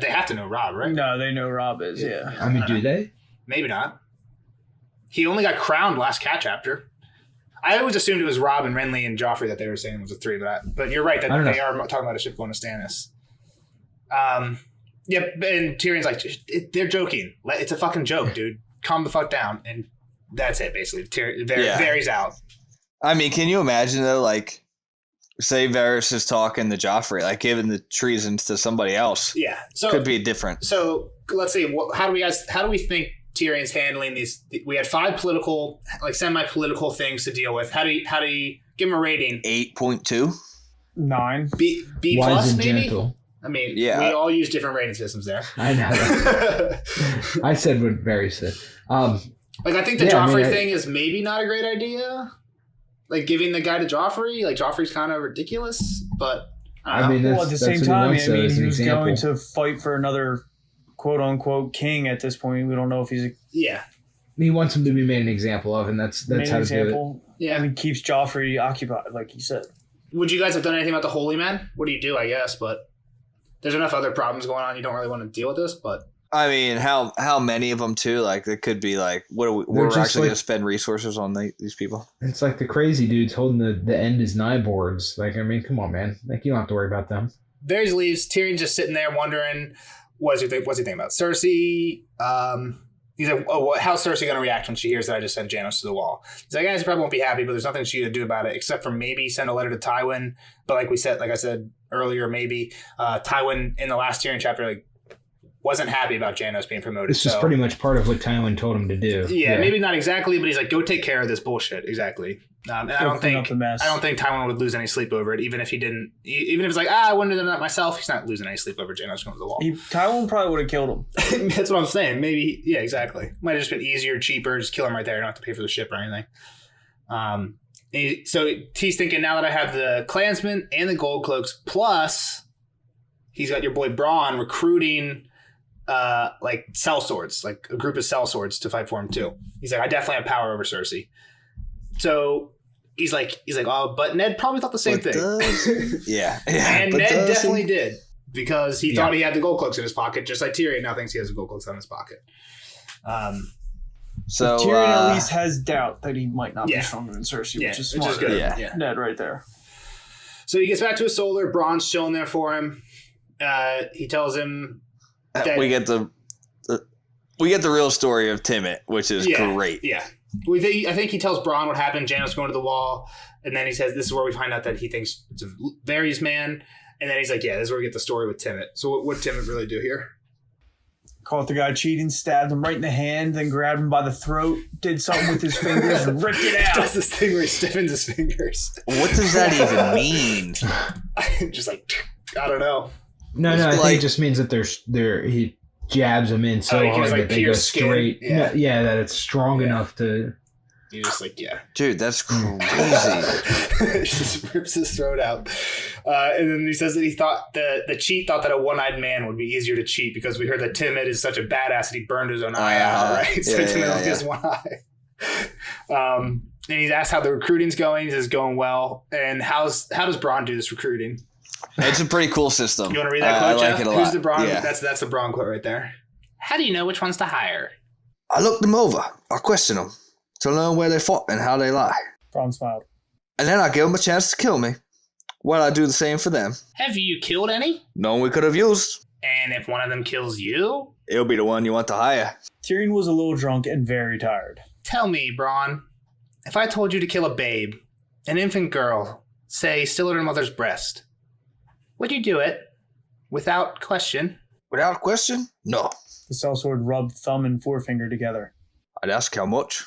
have to know Rob, right? No, they know Rob is, yeah. I mean, do they? Maybe not. He only got crowned last cat chapter. I always assumed it was Rob and Renly and Joffrey that they were saying was a 3, but you're right that I don't know. they are talking about a ship going to Stannis. Yep, and Tyrion's like, they're joking. It's a fucking joke, dude. Calm the fuck down, and that's it. Basically, Varys out. I mean, can you imagine, though, like, say Varys is talking to Joffrey, like, giving the treasons to somebody else? Yeah, so Could be different. So let's see. How do we think Tyrion's handling these? We had 5 political, like semi-political things to deal with. How do you give him a rating? 8.2? 9. B Wise plus and maybe. gentle. I mean, Yeah. we all use different rating systems there. I know. I said what Barry said. Like I think the Yeah, I Joffrey mean, thing is maybe not a great idea. Like giving the guy to Joffrey, like Joffrey's kind of ridiculous, but I I don't mean, know. Well, at the that's same what he time, wants, I though, mean, as an he's example. going to fight for another quote-unquote king at this point. We don't know if he's a Yeah, He wants him to be made an example of, and that's main how to do it. example. yeah. I mean, keeps Joffrey occupied, like you said. Would you guys have done anything about the Holy Man? What do you do? I guess, but there's enough other problems going on. You don't really want to deal with this, but I mean, how many of them, too? Like, it could be, like, we're just actually like- going to spend resources on these people? It's like the crazy dudes holding the end is nigh boards. Like, I mean, come on, man. Like, you don't have to worry about them. Varys leaves. Tyrion just sitting there wondering, what's he thinking about Cersei? He's like, how's Cersei going to react when she hears that I just sent Janos to the wall? He's like, she probably won't be happy, but there's nothing she can do about it except for maybe send a letter to Tywin. But like I said earlier, maybe Tywin in the last Tyrion chapter, like, wasn't happy about Janos being promoted. This is so, pretty much part of what Tywin told him to do. yeah, maybe not exactly, but he's like, go take care of this bullshit. Exactly. And I don't clean up think the mess. Tywin would lose any sleep over it, even if he didn't. Even if it's like, I wouldn't have done that myself. He's not losing any sleep over Janos going to the wall. Tywin probably would have killed him. That's what I'm saying. Maybe, yeah, exactly. Might have just been easier, cheaper, just kill him right there. You don't have to pay for the ship or anything. So he's thinking, now that I have the clansmen and the gold cloaks, plus he's got your boy Braun recruiting like sellswords, like a group of sellswords to fight for him too. He's like, I definitely have power over Cersei. So he's like, oh, but Ned probably thought the same But thing. Yeah. And but Ned does he? definitely did, because he Yeah. thought he had the gold cloaks in his pocket, just like Tyrion now thinks he has the gold cloaks in his pocket. So, Tyrion at least has doubt that he might not Yeah. be stronger than Cersei, Yeah, which is which smart. is good. Yeah. Yeah. Ned right there. So he gets back to his solar. Braun's chilling there for him. he tells him that we get the real story of Timmet, which is great. Yeah. I think he tells Bronn what happened. Janos going to the wall, and then he says, "This is where we find out that he thinks it's a Varys man." And then he's like, "Yeah, this is where we get the story with Timmet." So what did Timmet really do here? Caught the guy cheating, stabbed him right in the hand, then grabbed him by the throat, did something with his fingers, and ripped it out. Does this thing where he stiffens his fingers. What does that even mean? Just like, I don't know. No, I think it just means that he jabs them in so hard that they go straight. Yeah, that it's strong enough to. You just like, dude, that's crazy. He just rips his throat out, and then he says that he thought the cheat thought that a one-eyed man would be easier to cheat because we heard that Timmet is such a badass that he burned his own eye out, right? So Timmet only has one eye. And he's asked how the recruiting's going. He says going well. And how does Bronn do this recruiting? It's a pretty cool system. You want to read that quote, I Jeff? like it a lot. Who's the Bronn? Yeah. That's the Bronn quote right there. How do you know which ones to hire? I look them over. I question them to learn where they fought and how they lie. Bronn smiled. And then I give them a chance to kill me. While I do the same for them. Have you killed any? None we could have used. And if one of them kills you? It'll be the one you want to hire. Tyrion was a little drunk and very tired. Tell me, Bronn, if I told you to kill a babe, an infant girl, say still at her mother's breast, would you do it without question? Without question? No. The sellsword rubbed thumb and forefinger together. I'd ask how much.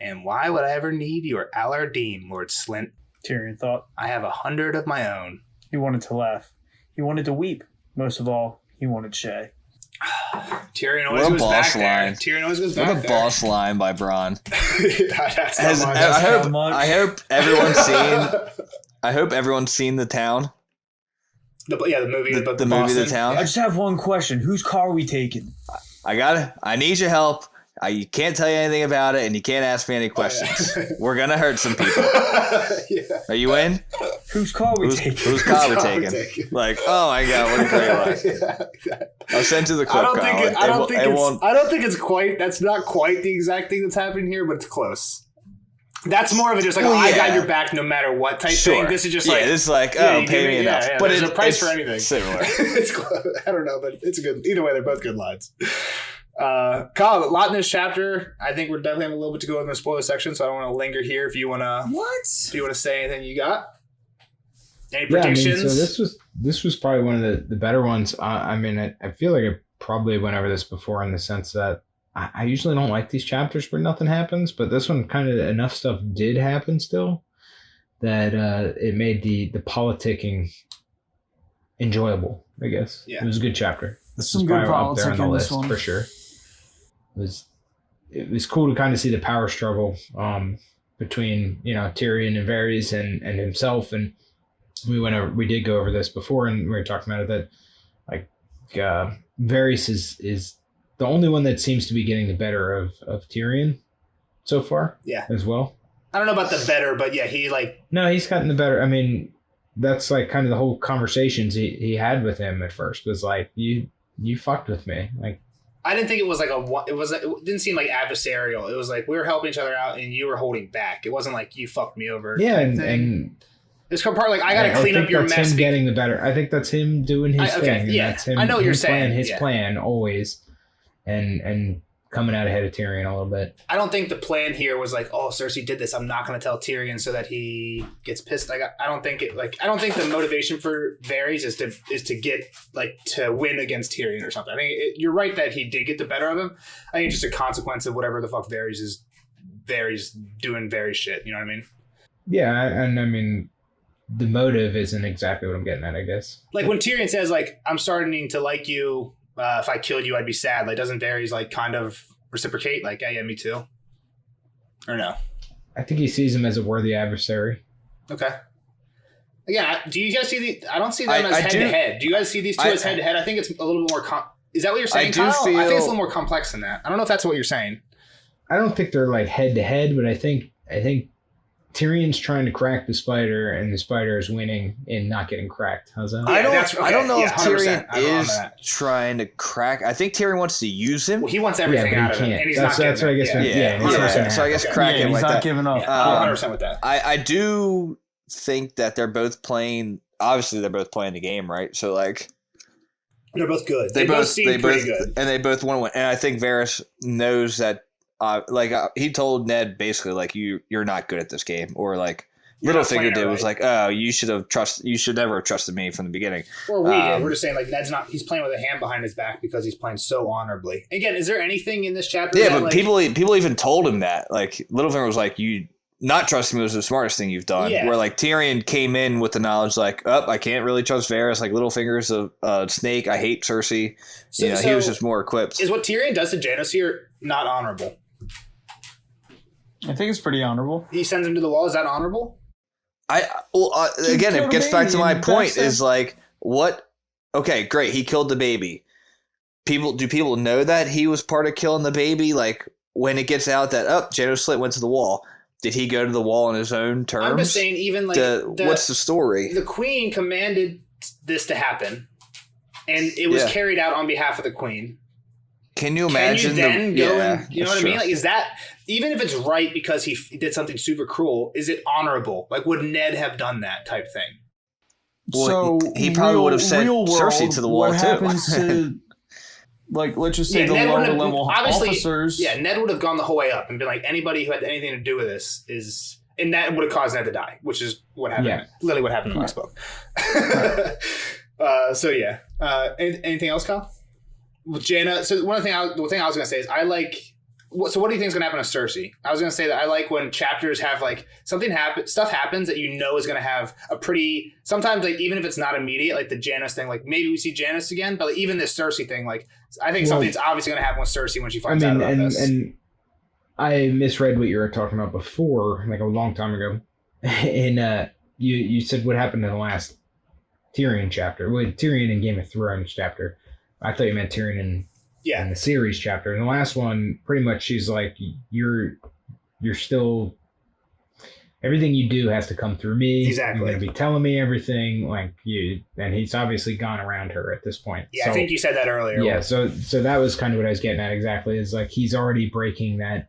And why would I ever need your Alardine, Lord Slint? Tyrion thought. I have 100 of my own. He wanted to laugh. He wanted to weep. Most of all, he wanted Shay. Tyrion always goes back there. Tyrion always goes back there. What a boss line by Bronn. I hope everyone's seen. I hope everyone's seen The Town. The movie. The movie The Town. I just have one question. Whose car are we taking? I got it. I need your help. You can't tell you anything about it, and you can't ask me any questions. We're gonna hurt some people. Are you in? Whose car are we taking? Whose car we taking? Like, oh my god, what a great line! I'll send you the clip. I don't think it's quite. That's not quite the exact thing that's happening here, but it's close. That's more of a just like, I got your back no matter what type thing. This is just like, this is like, pay me enough. But it's a price for anything. Similar. It's close. I don't know, but it's good. Either way, they're both good lines. Kyle, a lot in this chapter. I think we're definitely having a little bit to go in the spoiler section, so I don't want to linger here. If you want to say anything you got, any predictions? So this was probably one of the better ones. I feel like I probably went over this before in the sense that I usually don't like these chapters where nothing happens, but this one kind of enough stuff did happen still that it made the politicking enjoyable, I guess. Yeah. It was a good chapter. There's some good politics in this one. For sure. It was cool to kind of see the power struggle between Tyrion and Varys and himself, and we did go over this before, and we were talking about it that Varys is the only one that seems to be getting the better of Tyrion so far. Yeah, as well. I don't know about the better, but yeah, he's gotten the better. I mean, that's like kind of the whole conversations he had with him at first was like you fucked with me, like. I didn't think it was like it didn't seem like adversarial. It was like we were helping each other out and you were holding back. It wasn't like you fucked me over. Yeah, and it's part like I got to clean up your mess. That's him getting the better. I think that's him doing his thing. Yeah, that's him, I know what you're saying. His plan always, and coming out ahead of Tyrion a little bit. I don't think the plan here was like, oh, Cersei did this. I'm not going to tell Tyrion so that he gets pissed. Like I don't think the motivation for Varys is to get to win against Tyrion or something. I think you're right that he did get the better of him. I think it's just a consequence of whatever the fuck Varys doing Varys shit. You know what I mean? Yeah, and I mean the motive isn't exactly what I'm getting at, I guess. Like when Tyrion says like, I'm starting to like you. If I killed you, I'd be sad. Like, doesn't Varys kind of reciprocate? Like, yeah, me too. Or no? I think he sees him as a worthy adversary. Okay. Again, do you guys see I don't see them as head to head. Do you guys see these two as head to head? I think it's a little bit more. Is that what you're saying, Kyle? I think it's a little more complex than that. I don't know if that's what you're saying. I don't think they're like head to head, but I think Tyrion's trying to crack the spider, and the spider is winning in not getting cracked. How's that? I don't know if Tyrion is trying to crack. I think Tyrion wants to use him. Well, he wants everything out of him, and he's not giving what I guess. So I guess crack him he's like not that. Giving up. 100% with that. I do think that they're both playing. Obviously, they're both playing the game, right? So They're both good. They both seem pretty good. And they both want to win. And I think Varys knows that, he told Ned basically, like, you're not good at this game. Or, like, Littlefinger did was like, oh, you should never have trusted me from the beginning. Or we did. We're just saying, like, he's playing with a hand behind his back because he's playing so honorably. Again, is there anything in this chapter? Yeah, but people even told him that. Like, Littlefinger was like, you not trusting me was the smartest thing you've done. Yeah. Where, like, Tyrion came in with the knowledge, like, I can't really trust Varys. Like, Littlefinger's a snake. I hate Cersei. So he was just more equipped. Is what Tyrion does to Janos here not honorable? I think it's pretty honorable. He sends him to the wall. Is that honorable? Again, it gets back to my point is, like, what? Okay, great. He killed the baby. Do people know that he was part of killing the baby? Like, when it gets out that, Janos Slynt went to the wall. Did he go to the wall on his own terms? I'm just saying, even like what's the story? The queen commanded this to happen, and it was carried out on behalf of the queen. Can you imagine? You know what I mean? Like, is that, even if it's right because he did something super cruel, is it honorable? Like, would Ned have done that type thing? Well, so he probably would have sent Cersei to the wall too. What happens to, like, let's just say the lower level officers? Yeah, Ned would have gone the whole way up and been like, anybody who had anything to do with this is, and that would have caused Ned to die, which is what happened. Yeah. Literally what happened in the last book. Anything else, Kyle? With Jaina, so the thing I was going to say is I like. So what do you think is going to happen to Cersei? I was going to say that I like when chapters have like stuff happens that you know is going to have a pretty. Sometimes, like, even if it's not immediate, like the Janos thing, like maybe we see Janos again, but like, even this Cersei thing, like I think something's obviously going to happen with Cersei when she finds out about this. And I misread what you were talking about before, like a long time ago, and you said what happened in the last Tyrion chapter, Tyrion in Game of Thrones chapter. I thought you meant Tyrion in the series chapter. In the last one, pretty much she's like, you're still, everything you do has to come through me. Exactly. You're going to be telling me everything, like you, and he's obviously gone around her at this point. Yeah, so, I think you said that earlier. Yeah, so that was kind of what I was getting at exactly, is like he's already breaking that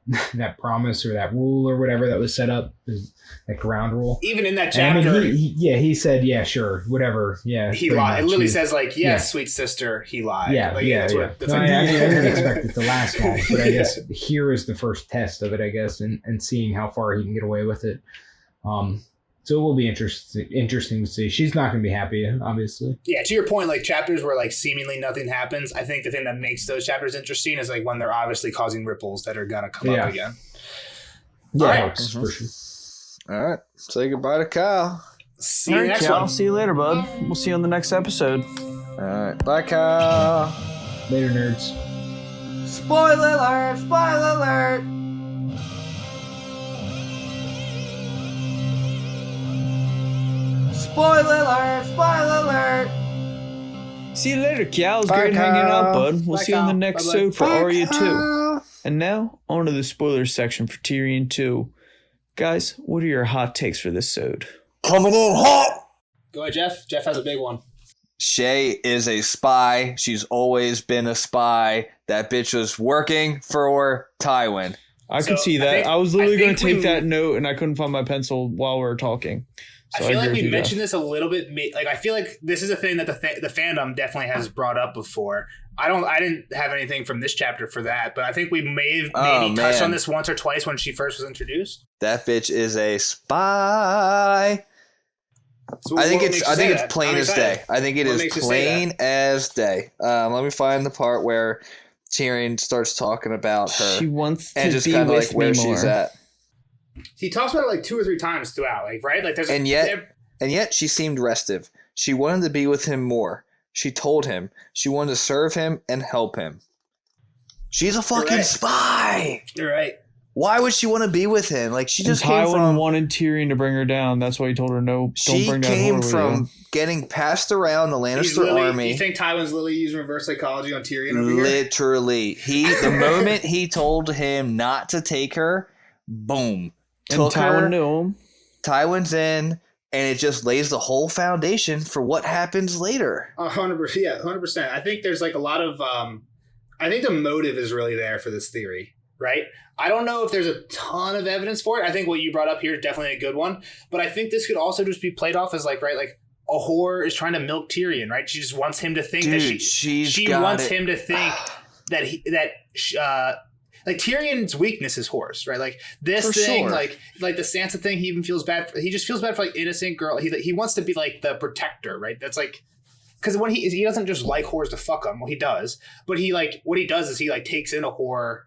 promise or that rule or whatever that was set up, that ground rule. Even in that chapter. He said, yeah, sure, whatever. Yeah. He lied. It literally says, like, yes, sweet sister, he lied. Yeah, like, I didn't expect it to last long, but I guess here is the first test of it, I guess, and seeing how far he can get away with it. So it will be interesting to see. She's not going to be happy, obviously. Yeah, to your point, like chapters where like seemingly nothing happens, I think the thing that makes those chapters interesting is like when they're obviously causing ripples that are going to come up again. Yeah, all right. For sure. All right. Say goodbye to Kyle. See you next one. See you later, bud. We'll see you on the next episode. All right. Bye, Kyle. Later, nerds. Spoiler alert! Spoiler alert! Spoiler alert! Spoiler alert! See you later, Cal. It was great hanging out, bud. We'll see you on the next episode for Arya 2. And now, on to the spoilers section for Tyrion 2. Guys, what are your hot takes for this sode? Coming in hot! Go ahead, Jeff. Jeff has a big one. Shay is a spy. She's always been a spy. That bitch was working for Tywin. I could see that. I was literally going to take that note, and I couldn't find my pencil while we were talking. So I feel like we mentioned this a little bit. Like, I feel like this is a thing that the fandom definitely has brought up before. I didn't have anything from this chapter for that, but I think we maybe touched on this once or twice when she first was introduced. That bitch is a spy. So I think it's plain as day. I think it is plain as day. Let me find the part where Tyrion starts talking about her. She wants to and just kind of like where she's at. He talks about it like 2 or 3 times throughout, like, right? Like, and yet she seemed restive. She wanted to be with him more. She told him she wanted to serve him and help him. She's a fucking spy. You're right. Why would she want to be with him? Like, she just came from. Tywin wanted Tyrion to bring her down. That's why he told her no. Don't bring down She came from getting passed around the Lannister army. You think Tywin's literally using reverse psychology on Tyrion over here? Literally, the moment he told him not to take her, boom. And Tywin knew him. Tywin's in, and it just lays the whole foundation for what happens later. 100%. Yeah, 100%. I think there's like a lot of. I think the motive is really there for this theory, right? I don't know if there's a ton of evidence for it. I think what you brought up here is definitely a good one, but I think this could also just be played off as like, right, like a whore is trying to milk Tyrion, right? She just wants him to think that she wants him to think that like Tyrion's weakness is whores, right? Like this thing, like the Sansa thing, he even feels bad. He just feels bad for like innocent girl. He wants to be like the protector, right? That's like because when he doesn't just like whores to fuck them. Well, he does, but he like what he does is he like takes in a whore.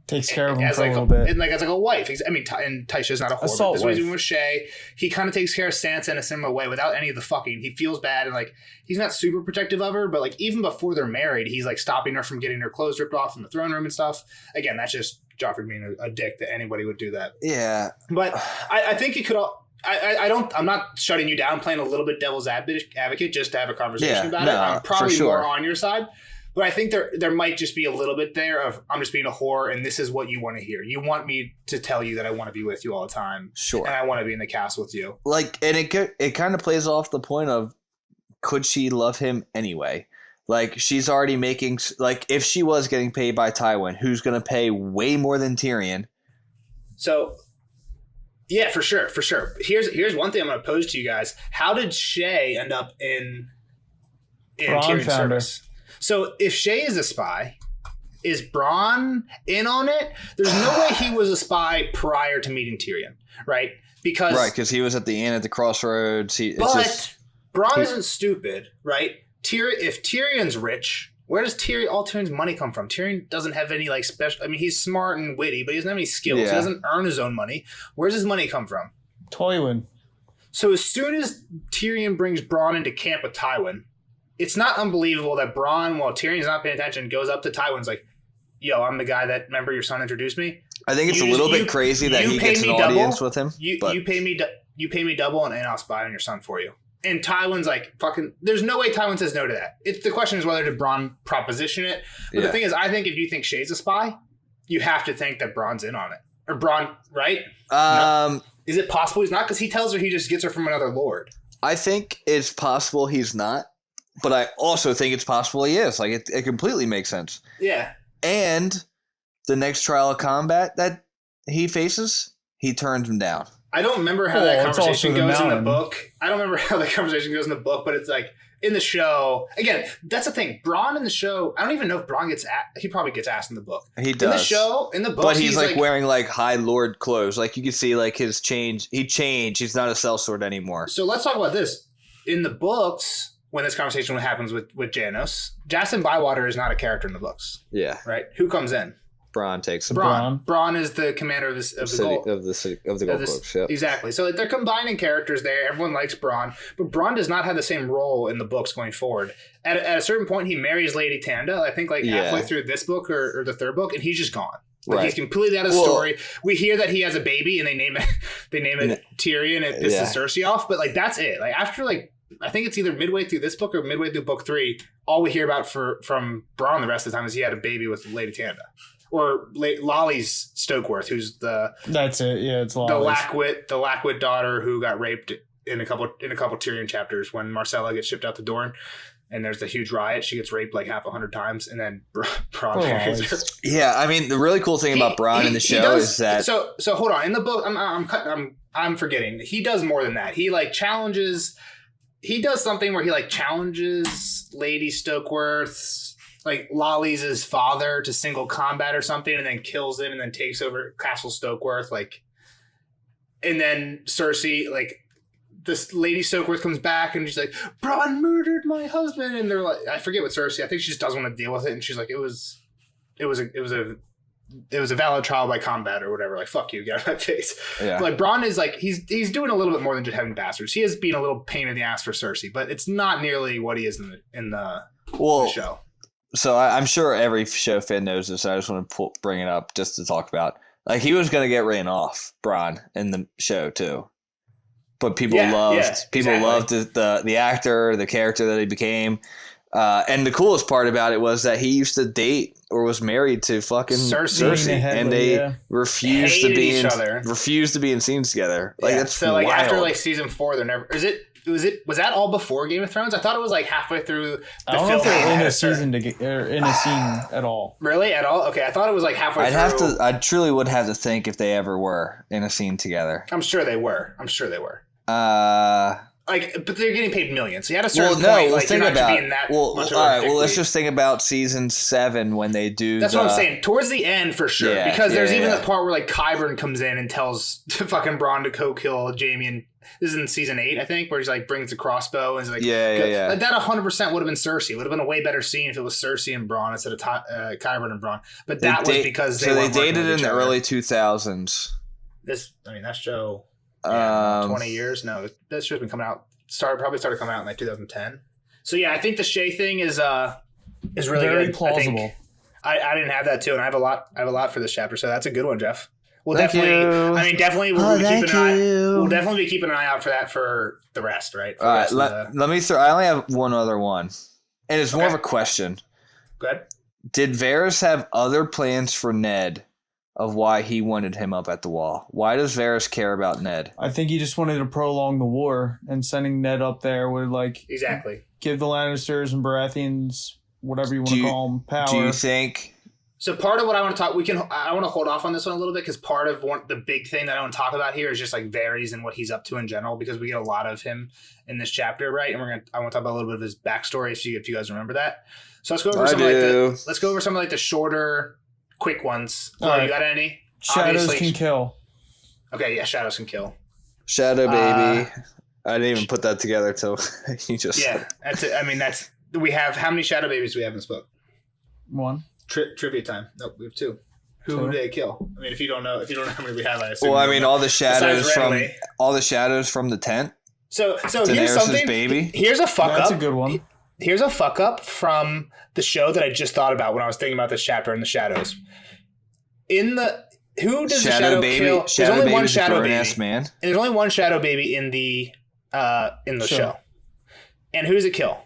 Takes care of him for like a little bit. And like as like a wife. I mean, and Tysha's not a whore. But this is what he's doing with Shay. He kind of takes care of Sansa in a similar way without any of the fucking. He feels bad and like he's not super protective of her, but like even before they're married, he's like stopping her from getting her clothes ripped off in the throne room and stuff. Again, that's just Joffrey being a dick that anybody would do that. Yeah. But I think you could all. I'm not shutting you down, playing a little bit devil's advocate just to have a conversation about it. I'm probably more on your side. But I think there might just be a little bit there of I'm just being a whore and this is what you want to hear. You want me to tell you that I want to be with you all the time. Sure. And I want to be in the castle with you. Like, and it kind of plays off the point of could she love him anyway? Like, she's already making, like, if she was getting paid by Tywin, who's going to pay way more than Tyrion? So, yeah, for sure. Here's one thing I'm going to pose to you guys. How did Shay end up in Tyrion's service? So if Shay is a spy, is Bronn in on it? There's no way he was a spy prior to meeting Tyrion, right? Because he was at the inn at the crossroads. Bronn isn't stupid, right? If Tyrion's rich, where does all Tyrion's money come from? Tyrion doesn't have any like special. I mean, he's smart and witty, but he doesn't have any skills. Yeah. He doesn't earn his own money. Where's his money come from? Tywin. So as soon as Tyrion brings Bronn into camp with Tywin, it's not unbelievable that Bronn, while Tyrion's not paying attention, goes up to Tywin's like, yo, I'm the guy that, remember your son introduced me? I think it's a little bit crazy that he gets an audience with him. You pay me double and I'll spy on your son for you. And Tywin's like, fucking, there's no way Tywin says no to that. The question is whether did Bronn proposition it. But the thing is, I think if you think Shay's a spy, you have to think that Bronn's in on it. Or Bronn, right? No. Is it possible he's not? Because he tells her he just gets her from another lord. I think it's possible he's not. But I also think it's possible he is. Like, it completely makes sense. Yeah. And the next trial of combat that he faces, he turns him down. I don't remember how that conversation goes in the book. But it's like, in the show, again, that's the thing. Bronn in the show, I don't even know if Bronn he probably gets asked in the book. He does. In the book, but he's like wearing like high lord clothes. Like, you can see like his change. He changed. He's not a sellsword anymore. So let's talk about this. In the books, when this conversation happens with Janos, Jason Bywater is not a character in the books. Yeah. Right? Who comes in? Bronn takes him. Bronn is the commander of the Gold Cloaks. Yep. Exactly. So they're combining characters there. Everyone likes Bronn, but Bronn does not have the same role in the books going forward. At a certain point, he marries Lady Tanda. I think halfway through this book or the third book, and he's just gone. Like, he's completely out of the story. We hear that he has a baby, and they name it Tyrion. It pisses Cersei off, but like that's it. Like after I think it's either midway through this book or midway through book 3. All we hear about from Bronn the rest of the time is he had a baby with Lady Tanda. Or Lolly's Stokeworth, who's that's it. Yeah, it's Lolly's. the Lackwit daughter who got raped in a couple Tyrion chapters when Marcella gets shipped out the door, and there's the huge riot. She gets raped like 100 times, and then Bronn marries her. Yeah, I mean the really cool thing about Bronn in the show is that so hold on in the book I'm forgetting he does more than that. He like challenges. He does something where he like challenges Lady Stokeworth's like Lolly's father to single combat or something, and then kills him, and then takes over Castle Stokeworth. Like, and then Cersei, like, this Lady Stokeworth comes back, and she's like, "Bronn murdered my husband," and they're like, I forget what Cersei. I think she just doesn't want to deal with it, and she's like, "It was a valid trial by combat or whatever." Like, fuck you, get out of my face. Yeah. But like Bronn is like he's doing a little bit more than just having bastards. He is being a little pain in the ass for Cersei, but it's not nearly what he is in the show. So I'm sure every show fan knows this. I just want to bring it up just to talk about. Like, he was going to get written off, Bronn, in the show too, but people loved the actor, the character that he became, and the coolest part about it was that he used to date or was married to fucking Cersei, and they refused to be in scenes together. Like, that's so wild. Like after like season 4, they're never. Was that all before Game of Thrones? I thought it was like halfway through the I don't know if they're in a season in a scene at all. Really? At all? Okay, I thought it was like halfway through. I truly would have to think if they ever were in a scene together. I'm sure they were. Like, but they're getting paid millions. So you had a certain Well, no, point. Well, Like, think you're not about. being that Well, much all of a right. Well, let's dickweed. just think about season 7 when they do. That's what I'm saying. Towards the end, for sure, Yeah, because there's yeah, even yeah. the part where like Qyburn comes in and tells fucking Bronn to go kill Jaime, and this is in season 8, I think, where he's like brings the crossbow and is like, Yeah. Like, that 100% would have been Cersei. It would have been a way better scene if it was Cersei and Bronn instead of Qyburn and Bronn. But that was because they they weren't working dated with in each the other. early 2000s. That show. Yeah, 20 Um, years. No, that show's been coming out. Probably started coming out in like 2010. So yeah, I think the Shay thing is really Very good. plausible. I didn't have that too, and I have a lot for this chapter, so that's a good one, Jeff. We'll Thank definitely. you. I mean, definitely. Oh, We'll definitely be keeping an eye out for that for the rest, right? For All the right. rest of the- Let me throw. I only have one other one, and it's more of a Okay. question. Go ahead. Did Varys have other plans for Ned of why he wanted him up at the wall? Why does Varys care about Ned? I think he just wanted to prolong the war, and sending Ned up there would like Exactly. give the Lannisters and Baratheons, whatever you want Do to you- call them, power. Do you think? So part of what I want to talk, I want to hold off on this one a little bit because part of the big thing that I want to talk about here is just like Varys and what he's up to in general, because we get a lot of him in this chapter, right? And I want to talk about a little bit of his backstory if you guys remember that. So let's go over some of the shorter, quick ones. All Oh, right. you got any? Shadows Obviously- can kill. Okay, yeah, shadows can kill. Shadow baby. I didn't even put that together till you just. Yeah, that's it. I mean, we have how many shadow babies do we have in this book? One. Trivia time. Nope, we have 2. Who Two. did they kill? I mean, if you don't know how many we have, I assume. Well, I you mean, don't know. all the shadows Besides from the tent. So here's Daenerys' something. baby. Here's a fuck That's up. a good one. Here's a fuck up from the show that I just thought about when I was thinking about this chapter in the shadows. Who does the shadow baby? kill? There's Shadow only one baby's a shadow grown-ass baby. man. And there's only one shadow baby in the Sure. show. And who does it kill?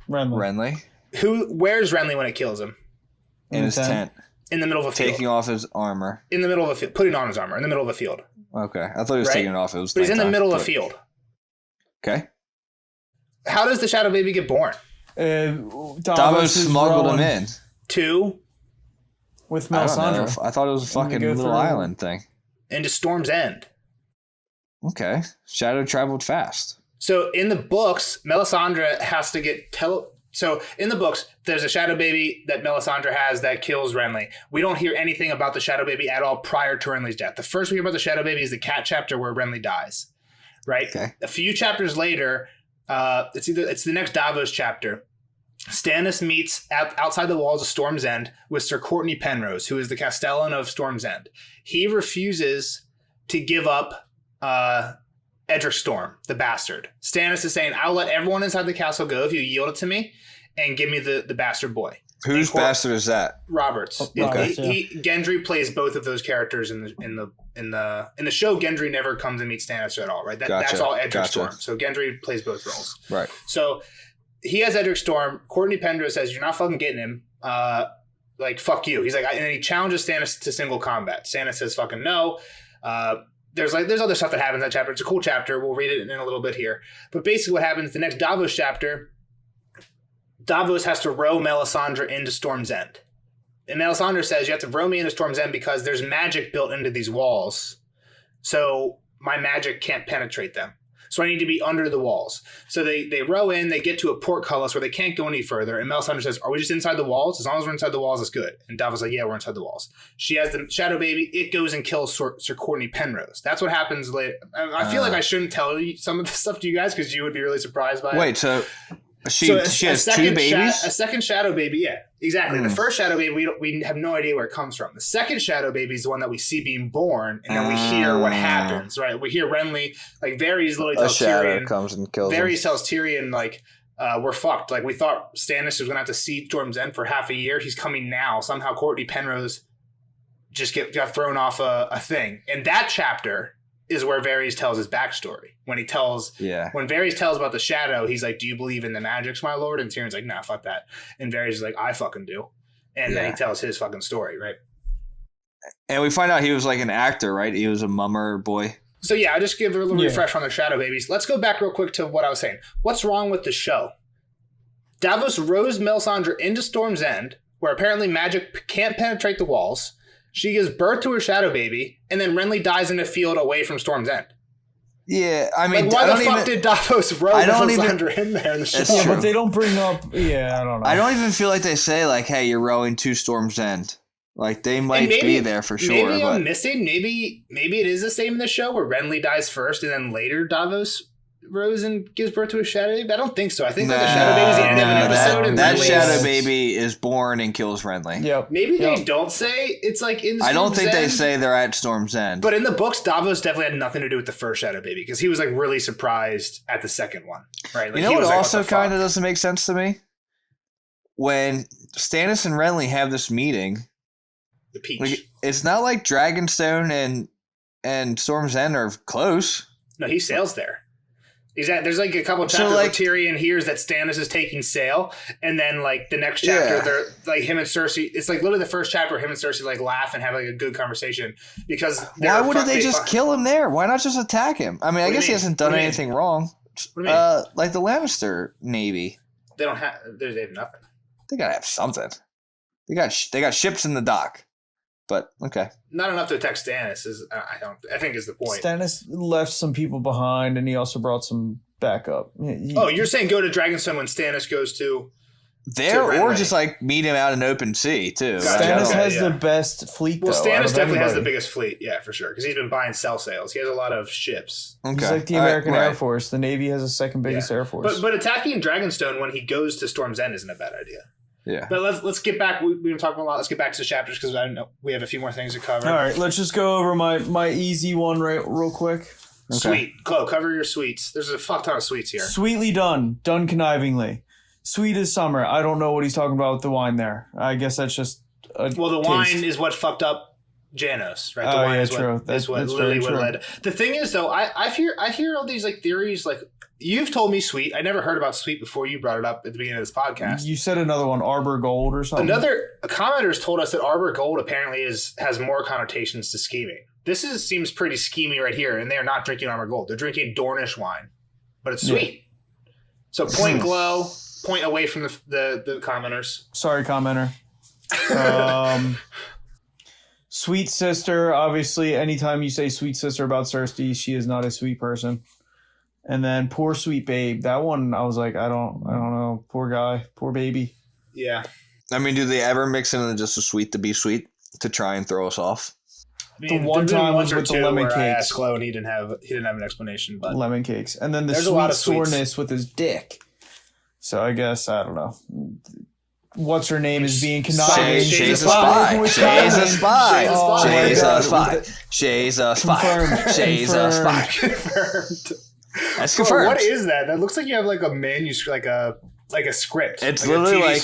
Renly. Renly Where's Renly when it kills him? in his tent, In the middle of a field. taking off his armor. In the middle of a field. Putting on his armor in the middle of a field. Okay, I thought he was Right? taking it off. It was. But he's in the nighttime, middle of a but- field. Okay. How does the shadow baby get born? Davos is smuggled him rowing in. 2, with I don't know. Melisandre. I thought it was a And they fucking go little through- island thing. into Storm's End. Okay. Shadow traveled fast. So in the books, Melisandre has to get So in the books, there's a shadow baby that Melisandre has that kills Renly. We don't hear anything about the shadow baby at all prior to Renly's death. The first we hear about the shadow baby is the cat chapter where Renly dies. Right? Okay. A few chapters later, it's the next Davos chapter. Stannis meets outside the walls of Storm's End with Sir Courtney Penrose, who is the Castellan of Storm's End. He refuses to give up Edric Storm, the bastard. Stannis is saying, I'll let everyone inside the castle go if you yield it to me and give me the bastard boy. Whose bastard is that? Roberts. Roberts, Gendry plays both of those characters in the show. Gendry never comes and meets Stannis at all, right? Gotcha, That's all Edric gotcha. Storm. So Gendry plays both roles. Right. So he has Edric Storm. Courtney Penrose says, "You're not fucking getting him. Like fuck you." He's like, and he challenges Stannis to single combat. Stannis says, "Fucking no." There's other stuff that happens in that chapter. It's a cool chapter. We'll read it in a little bit here. But basically, what happens the next Davos chapter? Davos has to row Melisandre into Storm's End. And Melisandre says, you have to row me into Storm's End because there's magic built into these walls. So my magic can't penetrate them. So I need to be under the walls. So they row in, they get to a portcullis where they can't go any further. And Melisandre says, are we just inside the walls? As long as we're inside the walls, it's good. And Davos is like, yeah, we're inside the walls. She has the shadow baby. It goes and kills Sir Courtney Penrose. That's what happens later. I feel like I shouldn't tell you some of this stuff to you guys because you would be really surprised by it. Wait, so she So has 2 babies? a second shadow baby, yeah, exactly. The first shadow baby, we have no idea where it comes from. The second shadow baby is the one that we see being born, and then we hear what happens, right? We hear Renly, like Varys literally A tells shadow Tyrion, comes and kills him. Varys tells Tyrion, like, we're fucked. Like, we thought Stannis was going to have to siege Storm's End for half a year. He's coming now. Somehow Courtney Penrose just got thrown off a thing. And that chapter is where Varys tells his backstory. When Varys tells about the shadow, he's like, do you believe in the magics, my lord? And Tyrion's like, nah, fuck that. And Varys is like, I fucking do. And then he tells his fucking story, right? And we find out he was like an actor, right? He was a mummer boy. So yeah, I'll just give a little refresh on the shadow babies. Let's go back real quick to what I was saying. What's wrong with the show? Davos rows Melisandre into Storm's End, where apparently magic can't penetrate the walls. She gives birth to her shadow baby, and then Renly dies in a field away from Storm's End. Yeah, I mean, Like, why the fuck did Davos row Lysander in there in the show? Yeah, but they don't bring up. Yeah, I don't know. I don't even feel like they say like, "Hey, you're rowing to Storm's End." Like they might be there for sure. Maybe I'm missing. Maybe it is the same in the show where Renly dies first, and then later Davos rows and gives birth to a shadow baby. I don't think so. I think the shadow baby's the end of an episode. That shadow baby is born and kills Renly. Yep. Maybe they don't say it's like in. I don't think they say they're at Storm's End. But in the books, Davos definitely had nothing to do with the first shadow baby because he was like really surprised at the second one. Right. Like, you know what also kind of doesn't make sense to me? When Stannis and Renly have this meeting. The peach. Like, it's not like Dragonstone and Storm's End are close. No, he sails there. There's like a couple chapters where Tyrion hears that Stannis is taking sail, and then like the next chapter, they're like him and Cersei. It's like literally the first chapter, him and Cersei like laugh and have like a good conversation because. Why wouldn't they just kill him there? Why not just attack him? I mean, I guess he hasn't done anything wrong. What do you mean? Like the Lannister Navy. They don't have. They have nothing. They gotta have something. They got ships in the dock. But okay, not enough to attack Stannis I think is the point. Stannis left some people behind, and he also brought some backup. You're saying go to Dragonstone when Stannis goes to there, or just like meet him out in open sea too. Stannis has the best fleet. Well, Stannis definitely has the biggest fleet, yeah, for sure, because he's been buying cell sails. He has a lot of ships. Okay. He's like the American Air Force. The Navy has the second biggest Air Force. But attacking Dragonstone when he goes to Storm's End isn't a bad idea. Yeah, but let's get back. We've been talking a lot. Let's get back to the chapters because I know we have a few more things to cover. All right, let's just go over my easy one real quick. Okay. Sweet, Chloe, cover your sweets. There's a fuck ton of sweets here. Sweetly done connivingly. Sweet as summer. I don't know what he's talking about with the wine there. I guess that's just the wine is what fucked up Janos, right? The wine is what Lily would have led. The thing is, though, I hear all these like theories like. You've told me Sweet. I never heard about Sweet before you brought it up at the beginning of this podcast. You said another one, Arbor Gold or something. Commenters told us that Arbor Gold apparently has more connotations to scheming. This seems pretty schemy right here, and they are not drinking Arbor Gold. They're drinking Dornish wine, but it's sweet. Yeah. So point glow, point away from the commenters. Sorry, commenter. Sweet sister. Obviously, anytime you say sweet sister about Cersei, she is not a sweet person. And then poor sweet babe. That one, I was like, I don't know. Poor guy, poor baby. Yeah. I mean, do they ever mix in just a sweet to be sweet to try and throw us off? I mean, the one time was with the lemon cakes. I asked Chloe and he didn't have an explanation. But lemon cakes, and then the sweet soreness with his dick. So I guess I don't know. What's her name is being conniving. She's a spy. She's a spy. She's a spy. She's a spy. She's a spy. Confirmed. That's confirmed. What is that? That looks like you have like a manuscript, like a script. It's like literally like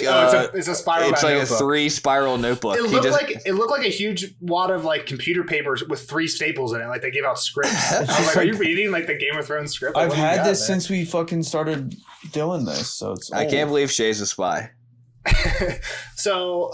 it's a spiral. It's like notebook. a 3-spiral notebook. It looked like a huge wad of like computer papers with 3 staples in it. Like they give out scripts. I was like, are you reading like the Game of Thrones script? Like, I've had this since we fucking started doing this, so it's. I can't believe Shay's a spy. So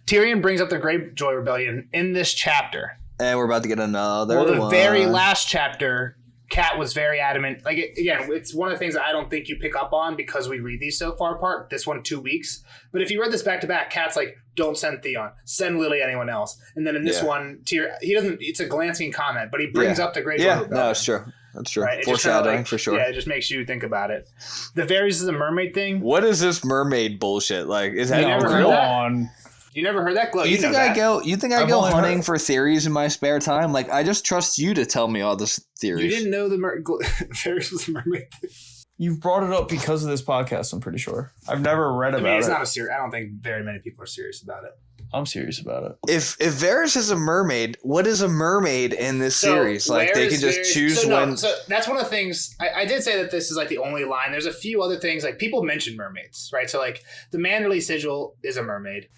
Tyrion brings up the Greyjoy Rebellion in this chapter, and we're about to get another. Well, the very last chapter. Kat was very adamant. Like, again, it's one of the things that I don't think you pick up on because we read these so far apart. This one, 2 weeks. But if you read this back to back, Kat's like, don't send Theon. Send Lily anyone else. And then in this one, he doesn't, it's a glancing comment, but he brings up the Greyjoy Rebellion. No, it's true. That's true. Right? Foreshadowing for sure. Yeah, it just makes you think about it. The Varys is a mermaid thing. What is this mermaid bullshit? Like, is that never heard that? You never heard that, Glow? You think I go hunting for theories in my spare time? Like, I just trust you to tell me all this theories. You didn't know the Varys was a mermaid thing? You've brought it up because of this podcast, I'm pretty sure. I've never read about it. It's not a serious. I don't think very many people are serious about it. I'm serious about it. If Varys is a mermaid, what is a mermaid in this series? Like, they can just choose one. So that's one of the things. I did say that this is like the only line. There's a few other things. Like, people mention mermaids, right? So like the Manderley Sigil is a mermaid.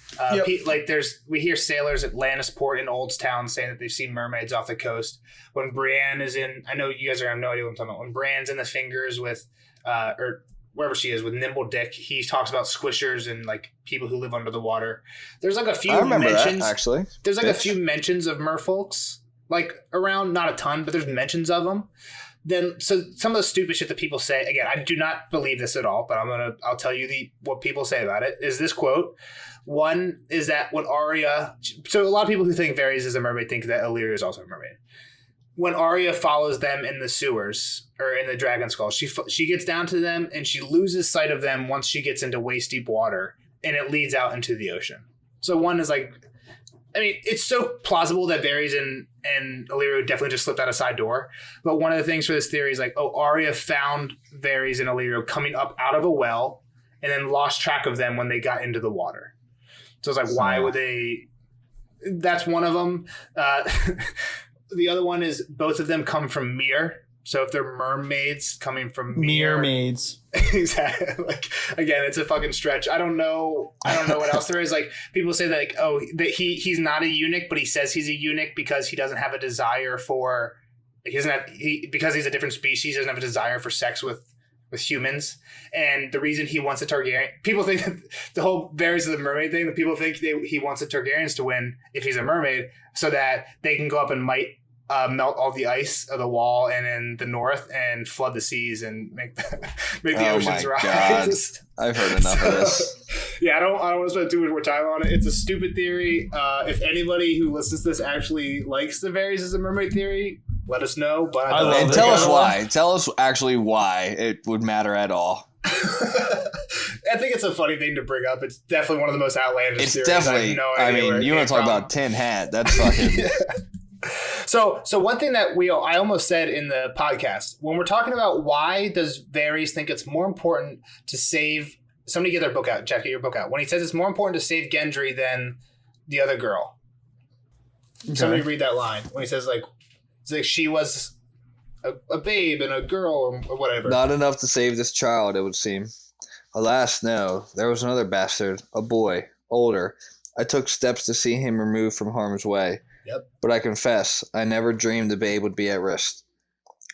We hear sailors at Lannisport in Oldstown saying that they've seen mermaids off the coast. When Brienne is in, I know you guys are have no idea what I'm talking about. When Brienne's in the Fingers with, or wherever she is with Nimble Dick, he talks about squishers and like people who live under the water. There's like a few mentions. That, actually. There's like a few mentions of merfolks like around, not a ton, but there's mentions of them. Then so some of the stupid shit that people say, again, I do not believe this at all, but I'll tell you what people say about it is this quote. One is that when Arya, so a lot of people who think Varys is a mermaid think that Illyria is also a mermaid. when Arya follows them in the sewers or in the Dragon Skull, she gets down to them and she loses sight of them once she gets into waist deep water, and it leads out into the ocean. So one is like, I mean, it's so plausible that Varys and Illyrio definitely just slipped out a side door. But one of the things for this theory is like, oh, Arya found Varys and Illyrio coming up out of a well and then lost track of them when they got into the water. So it's like, why would they? That's one of them. The other one is both of them come from Myr. So if they're mermaids coming from Myr. Mermaids. Exactly. Like, again, it's a fucking stretch. I don't know what else there is. Like, people say that, like, oh, that he's not a eunuch, but he says he's a eunuch because he doesn't have a desire for, because he's a different species, he doesn't have a desire for sex with humans. And the reason he wants a Targaryen, people think that the whole Varys of the mermaid thing, that people think he wants the Targaryens to win if he's a mermaid so that they can go up and melt all the ice of the wall and in the north and flood the seas and make the oceans rise. God. I've heard enough of this. Yeah, I don't want to spend too much more time on it. It's a stupid theory. If anybody who listens to this actually likes the Varys as a mermaid theory, let us know. But and tell us why. Tell us actually why it would matter at all. I think it's a funny thing to bring up. It's definitely one of the most outlandish theories. It's definitely. I mean, you want to talk about tin hat? That's fucking. Yeah. So one thing that I almost said in the podcast, when we're talking about why does Varys think it's more important to save somebody, get their book out, Jack, get your book out. When he says it's more important to save Gendry than the other girl. Okay. Somebody read that line when he says like she was a babe and a girl or whatever. Not enough to save this child, it would seem. Alas, no. There was another bastard, a boy, older. I took steps to see him removed from harm's way. Yep. But I confess, I never dreamed the babe would be at risk.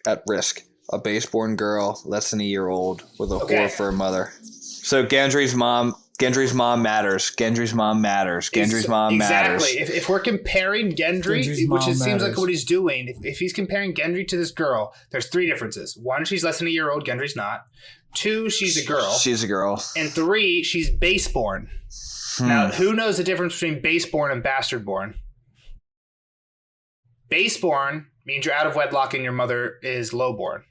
At risk. A base-born girl, less than a year old, with a whore for a mother. So Gendry's mom matters. Gendry's mom matters. Gendry's mom matters. Exactly. If we're comparing Gendry, which it seems like what he's doing, if he's comparing Gendry to this girl, there's three differences. One, she's less than a year old. Gendry's not. Two, she's a girl. She's a girl. And three, she's base-born. Now, who knows the difference between base-born and bastard-born? Base-born means you're out of wedlock and your mother is low-born.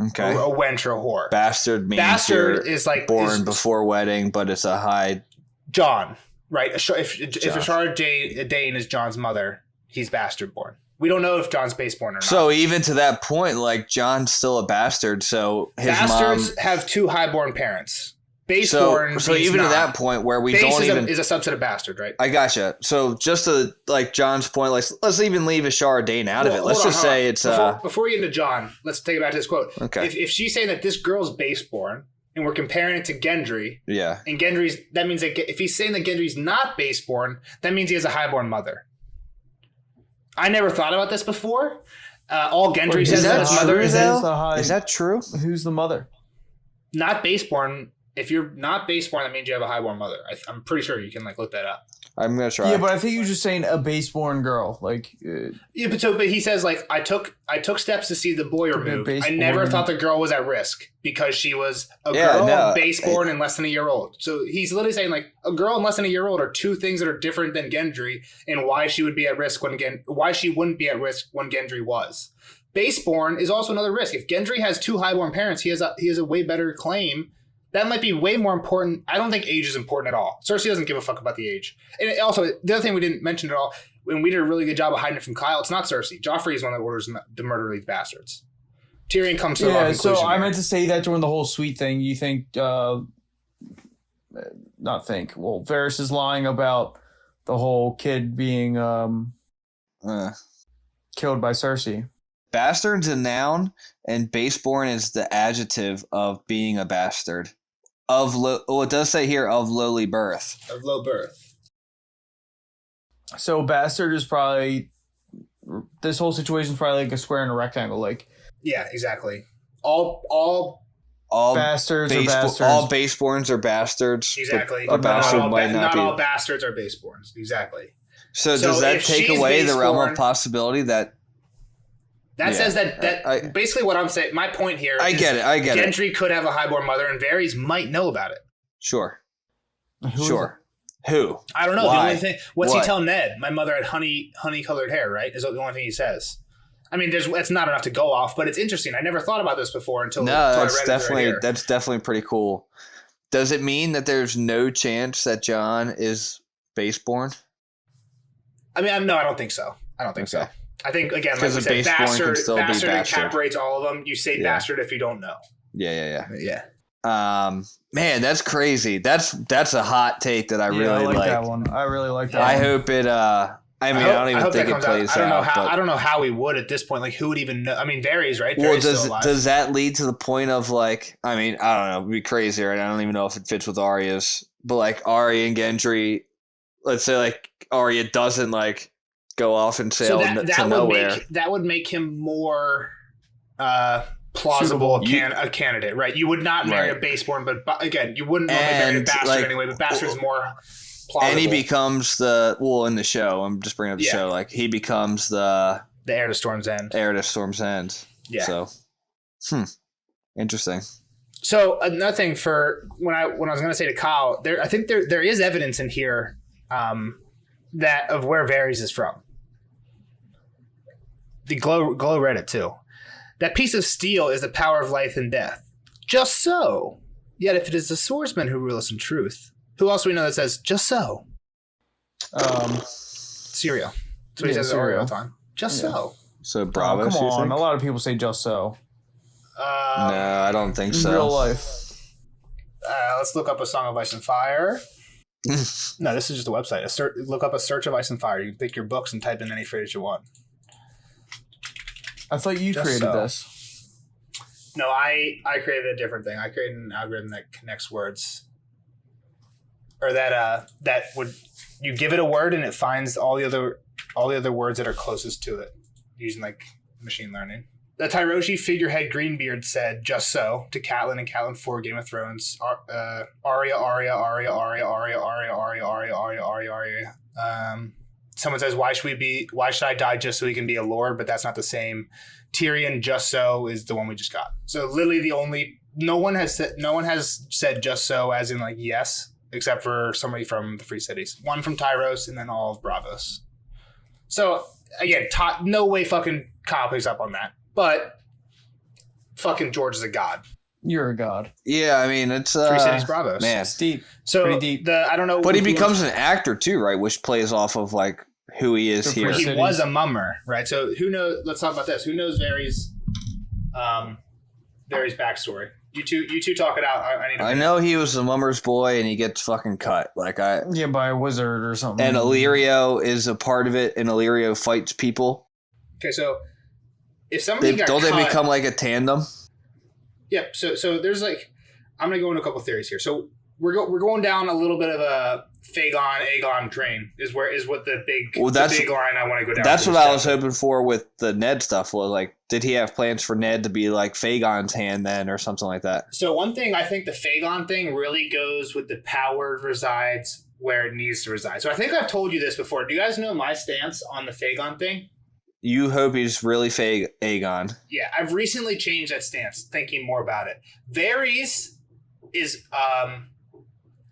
Okay. Or a wench or a whore. Bastard means is like born before wedding, but it's a high. John, right? If Ashara Dane is John's mother, he's bastard-born. We don't know if John's base-born or not. So even to that point, like John's still a bastard. So his bastards mom have two high-born parents. Base-born. So even to that point where we don't even is a subset of bastard, right? I gotcha. So just to like John's point, like let's even leave Ashara Dane out of it. Let's just say it's before we get into John, let's take it back to this quote. Okay. If she's saying that this girl's base-born and we're comparing it to Gendry, yeah, and Gendry's, that means that if he's saying that Gendry's not base-born, that means he has a high-born mother. I never thought about this before. All Gendry says that his mother is that true? Who's the mother? Not base-born. If you're not base-born, that means you have a high-born mother. I'm pretty sure you can look that up. I'm gonna try. Yeah, but I think you're just saying a base-born girl, Yeah, but he says I took steps to see the boy removed. I never thought the girl was at risk because she was a girl, base-born, and less than a year old. So he's literally saying a girl and less than a year old are two things that are different than Gendry, and why she would be at risk why she wouldn't be at risk when Gendry was. Base-born is also another risk. If Gendry has two high-born parents, he has a way better claim. That might be way more important. I don't think age is important at all. Cersei doesn't give a fuck about the age. And also, the other thing we didn't mention at all, and we did a really good job of hiding it from Kyle, it's not Cersei. Joffrey is one that orders the murder of these bastards. Tyrion comes to the wrong conclusion. So I meant to say that during the whole sweet thing, you think, Varys is lying about the whole kid being killed by Cersei. Bastard's a noun, and baseborn is the adjective of being a bastard. It does say here of lowly birth. Of low birth. So bastard is probably, this whole situation is probably like a square and a rectangle. Yeah, exactly. All bastards are bastards. All baseborns are bastards. Exactly. A bastard might not be. Not all bastards are baseborns. Exactly. So does that take away the realm of possibility that? That says that basically what I'm saying, my point here I get it. Gendry could have a highborn mother and Varys might know about it. Sure. Who? I don't know. Why? The only thing, what's he tell Ned? My mother had honey colored hair, right? Is the only thing he says. I mean, it's not enough to go off, but it's interesting. I never thought about this before until No, I read it right here. that's definitely pretty cool. Does it mean that there's no chance that Jon is baseborn? I mean, no, I don't think so. I don't think so. I think, again, like we said, bastard encapsulates all of them. You say bastard if you don't know. Yeah. Man, that's crazy. That's a hot take that I really like. that one. I really like that. I hope it. I don't even think it plays out. I don't know how he would at this point. Like, who would even know? I mean, Varys, right? Well, Varys does that lead to the point of like? I mean, I don't know. It'd be crazy, right? I don't even know if it fits with Arya's. But like Arya and Gendry, let's say like Arya doesn't like go off and sail to nowhere. That would make him more plausible a candidate, right? You would not marry a baseborn, but again, you wouldn't normally marry a bastard anyway. But bastard's more plausible. And he becomes in the show. I'm just bringing up the show. Like he becomes the heir to Storm's End. Yeah. So, interesting. So another thing for when I was going to say to Kyle, I think there is evidence in here that of where Varys is from. The Glow read it too. That piece of steel is the power of life and death. Just so. Yet if it is the swordsman who rules in truth, who else we know that says just so? Syrio. That's what he says all the time. Just so. So Bravo. Come on, a lot of people say just so. No, I don't think so. In real life. Let's look up A Song of Ice and Fire. No, this is just a website. Look up A Search of Ice and Fire. You can pick your books and type in any phrase you want. I thought you created this. No, I created a different thing. I created an algorithm that connects words, or that would you give it a word and it finds all the other words that are closest to it using like machine learning. The Tyroshi figurehead Greenbeard said "just so" to Catelyn and Catelyn 4 Game of Thrones. Arya. Someone says, why should I die just so he can be a lord? But that's not the same. Tyrion, just so is the one we just got. So literally no one has said just so as in like yes, except for somebody from the Free Cities. One from Tyros and then all of Bravos. So again, no way fucking Kyle picks up on that. But fucking George is a god. You're a god. Yeah, I mean it's Free Cities Bravos. Man, it's deep. So pretty deep. I don't know. But he becomes an actor too, right? Which plays off of like who he is here. He was a mummer, right? So who knows? Let's talk about this. Who knows Varys' backstory? You two talk it out. I know he was a mummer's boy, and he gets fucking cut. By a wizard or something. And Illyrio is a part of it, and Illyrio fights people. Okay, so if somebody don't they become like a tandem? Yep. So there's like, I'm gonna go into a couple theories here. So we're going down a little bit of a Aegon train is what the big line I want to go down. That's what I was hoping for with the Ned stuff. Was like, did he have plans for Ned to be like Fagon's hand then, or something like that? So one thing I think the Fagon thing really goes with the power resides where it needs to reside. So I think I've told you this before. Do you guys know my stance on the Fagon thing? You hope he's really Aegon. Yeah, I've recently changed that stance, thinking more about it. Varys is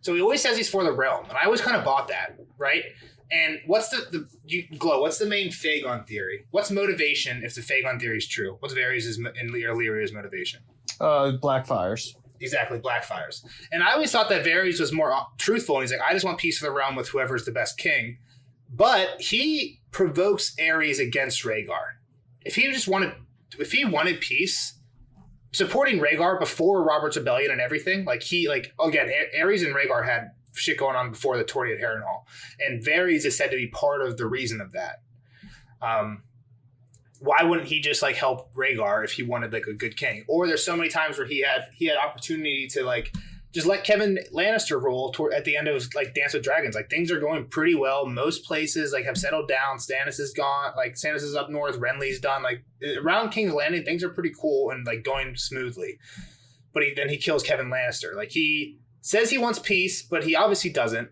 so he always says he's for the realm, and I always kind of bought that, right? And what's what's the main Fagon theory? What's motivation if the Fagon theory is true? What's Varys' and Illyrio's motivation? Blackfires. Exactly, Blackfires. And I always thought that Varys was more truthful, and he's like, I just want peace for the realm with whoever's the best king. But he provokes Aerys against Rhaegar. If he wanted peace, supporting Rhaegar before Robert's Rebellion and everything, Aerys and Rhaegar had shit going on before the tourney at Harrenhal, and Varys is said to be part of the reason of that. Why wouldn't he just like help Rhaegar if he wanted like a good king? Or there's so many times where he had opportunity to like just let Kevin Lannister rule at the end of like Dance with Dragons. Like things are going pretty well. Most places like have settled down. Stannis is gone. Like Stannis is up north. Renly's done. Like around King's Landing, things are pretty cool and like going smoothly. But then he kills Kevin Lannister. Like he says he wants peace, but he obviously doesn't.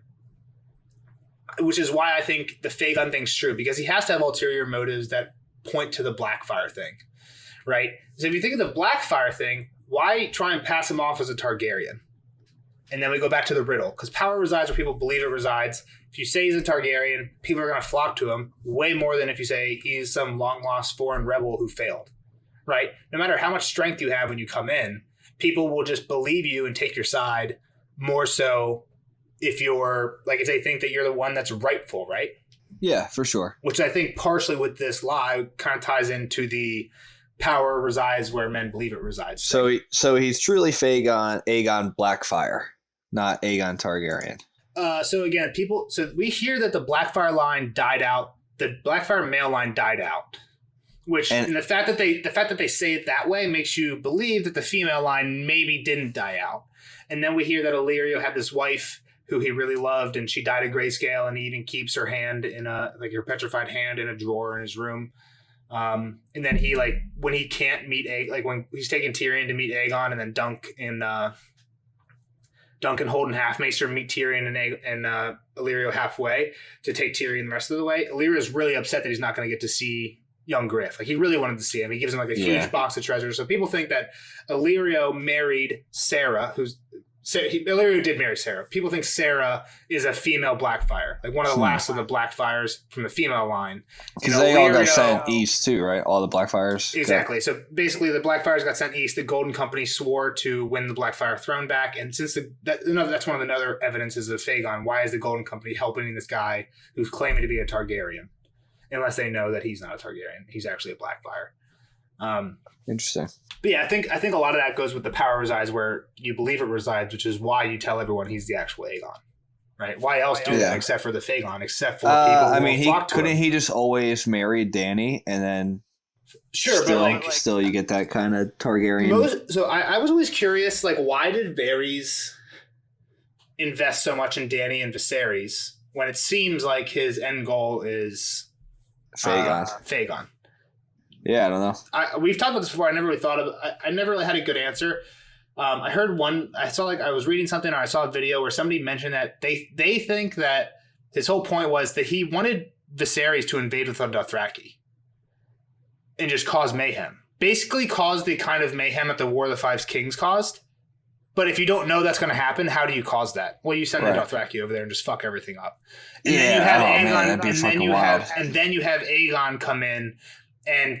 Which is why I think the Fagon thing's true, because he has to have ulterior motives that point to the Blackfire thing, right? So if you think of the Blackfire thing, why try and pass him off as a Targaryen? And then we go back to the riddle, because power resides where people believe it resides. if you say he's a Targaryen, people are going to flock to him way more than if you say he's some long-lost foreign rebel who failed, right? No matter how much strength you have when you come in, people will just believe you and take your side more so if you're, like, if they think that you're the one that's rightful, right? Yeah, for sure. Which I think partially with this lie kind of ties into the power resides where men believe it resides. So he's truly Aegon Blackfire, not Aegon Targaryen. So again, we hear that the Blackfire line died out. The Blackfire male line died out, and the fact that they say it that way makes you believe that the female line maybe didn't die out. And then we hear that Illyrio had this wife who he really loved, and she died of grayscale, and he even keeps her hand her petrified hand in a drawer in his room. And then he, like, when he can't meet when he's taking Tyrion to meet Aegon, and then Duncan Holden half makes her meet Tyrion and Illyrio halfway to take Tyrion the rest of the way. Illyrio is really upset that he's not going to get to see young Griff. Like, he really wanted to see him. He gives him like a huge box of treasures. So people think that Illyrio married Sarah, Illyrio did marry Sarah. People think Sarah is a female Blackfire, like one of the last of the Blackfires from the female line. Because they all got sent east too, right? All the Blackfires. Exactly. So basically, the Blackfires got sent east. The Golden Company swore to win the Blackfire throne back, and since that's one of the other evidences of Aegon. Why is the Golden Company helping this guy who's claiming to be a Targaryen, unless they know that he's not a Targaryen? He's actually a Blackfire. Interesting. But yeah, I think a lot of that goes with the power resides where you believe it resides, which is why you tell everyone he's the actual Aegon, right? Why else do that except for the Phaegon, except for people who he just always marry Dany and then still you get that kind of Targaryen. So I was always curious, like, why did Varys invest so much in Dany and Viserys when it seems like his end goal is Phaegon? Yeah, I don't know. We've talked about this before. I never really thought of it. I never really had a good answer. I heard one. I saw, like, I was reading something, or I saw a video where somebody mentioned that they think that his whole point was that he wanted Viserys to invade with the Dothraki and just cause mayhem. Basically, cause the kind of mayhem that the War of the Five Kings caused. But if you don't know that's going to happen, how do you cause that? Well, you send the Dothraki over there and just fuck everything up. And then you have Aegon, and then you have Aegon come in and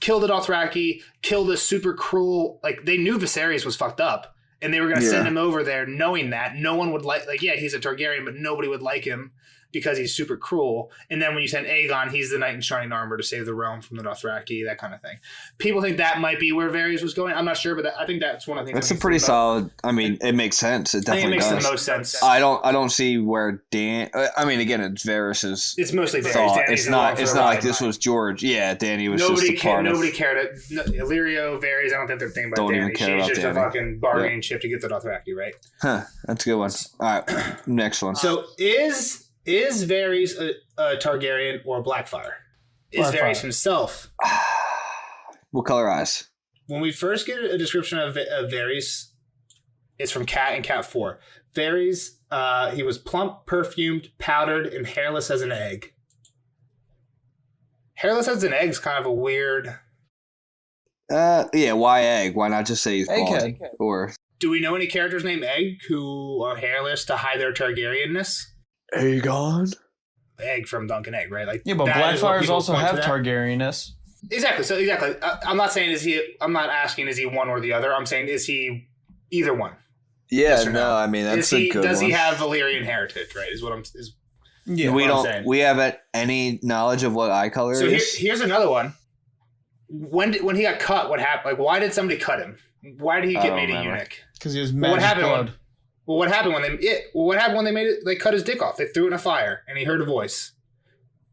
kill the Dothraki, kill this super cruel, like, they knew Viserys was fucked up, and they were going to send him over there knowing that no one would he's a Targaryen, but nobody would like him because he's super cruel. And then when you send Aegon, he's the knight in shining armor to save the realm from the Dothraki, that kind of thing. People think that might be where Varys was going. I'm not sure, but I think that's one of the things. That's a pretty solid. I mean, it makes sense. It definitely makes does. the most sense. I don't see where Dan. I mean, again, it's Varys's. It's mostly Varys. It's not like this was George. Yeah, Dany was nobody just a part nobody cared. Illyrio, Varys. I don't think they're thinking about Dany. She's just a fucking bargaining chip to get the Dothraki, right? Huh. That's a good one. All right, next one. So Is Varys a Targaryen or a Blackfire? Is Varys himself? What color eyes? When we first get a description of Varys, it's from Cat and Cat 4. Varys, he was plump, perfumed, powdered, and hairless as an egg. Hairless as an egg is kind of a weird... why egg? Why not just say he's bald? Egghead. Or do we know any characters named Egg who are hairless to hide their Targaryenness? Aegon? Egg from Duncan Egg, right? Like, yeah, but Blackfires also have Targaryenness. Exactly. So exactly. I'm not saying I'm not asking is he one or the other. I'm saying is he either one? Yeah, yes no. I mean that's a good does one. He have Valyrian heritage? Right? Is what I'm. I'm saying. We haven't any knowledge of what eye color is. So here's another one. When he got cut, what happened? Like, why did somebody cut him? Why did he get made a eunuch? Because he was magic blood. What happened when they made it? They cut his dick off. They threw it in a fire, and he heard a voice.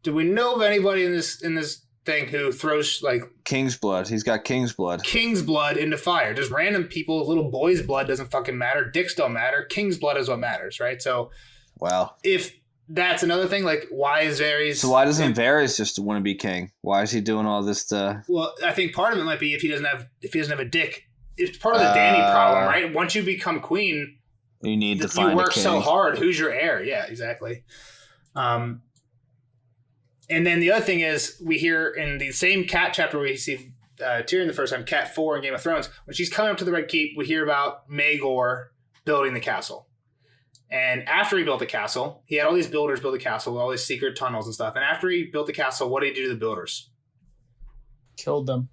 Do we know of anybody in this thing who throws, like, king's blood? He's got king's blood. King's blood into fire. Just random people, little boys' blood doesn't fucking matter. Dicks don't matter. King's blood is what matters, right? So, wow. If that's another thing, like, why is Varys? So why doesn't Varys just want to be king? Why is he doing all this stuff? Well, I think part of it might be if he doesn't have a dick. It's part of the Dany problem, right? Once you become queen. You need to find a king. You work so hard. Who's your heir? Yeah, exactly. And then the other thing is we hear in the same Cat chapter where we see Tyrion the first time, Cat 4 in Game of Thrones, when she's coming up to the Red Keep, we hear about Maegor building the castle. And after he built the castle, he had all these builders build the castle with all these secret tunnels and stuff. And after he built the castle, what did he do to the builders? Killed them.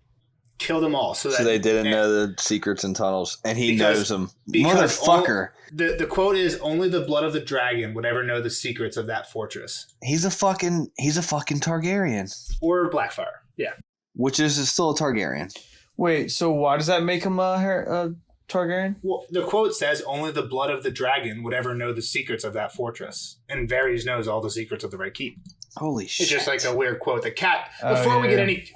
Kill them all. So they didn't know the secrets and tunnels, and he knows them. Motherfucker. The quote is, only the blood of the dragon would ever know the secrets of that fortress. He's a fucking Targaryen. Or Blackfire. Yeah. Which is still a Targaryen. Wait, so why does that make him a Targaryen? Well, the quote says, only the blood of the dragon would ever know the secrets of that fortress. And Varys knows all the secrets of the Red Keep. Holy shit. It's just like a weird quote. The cat, before we get any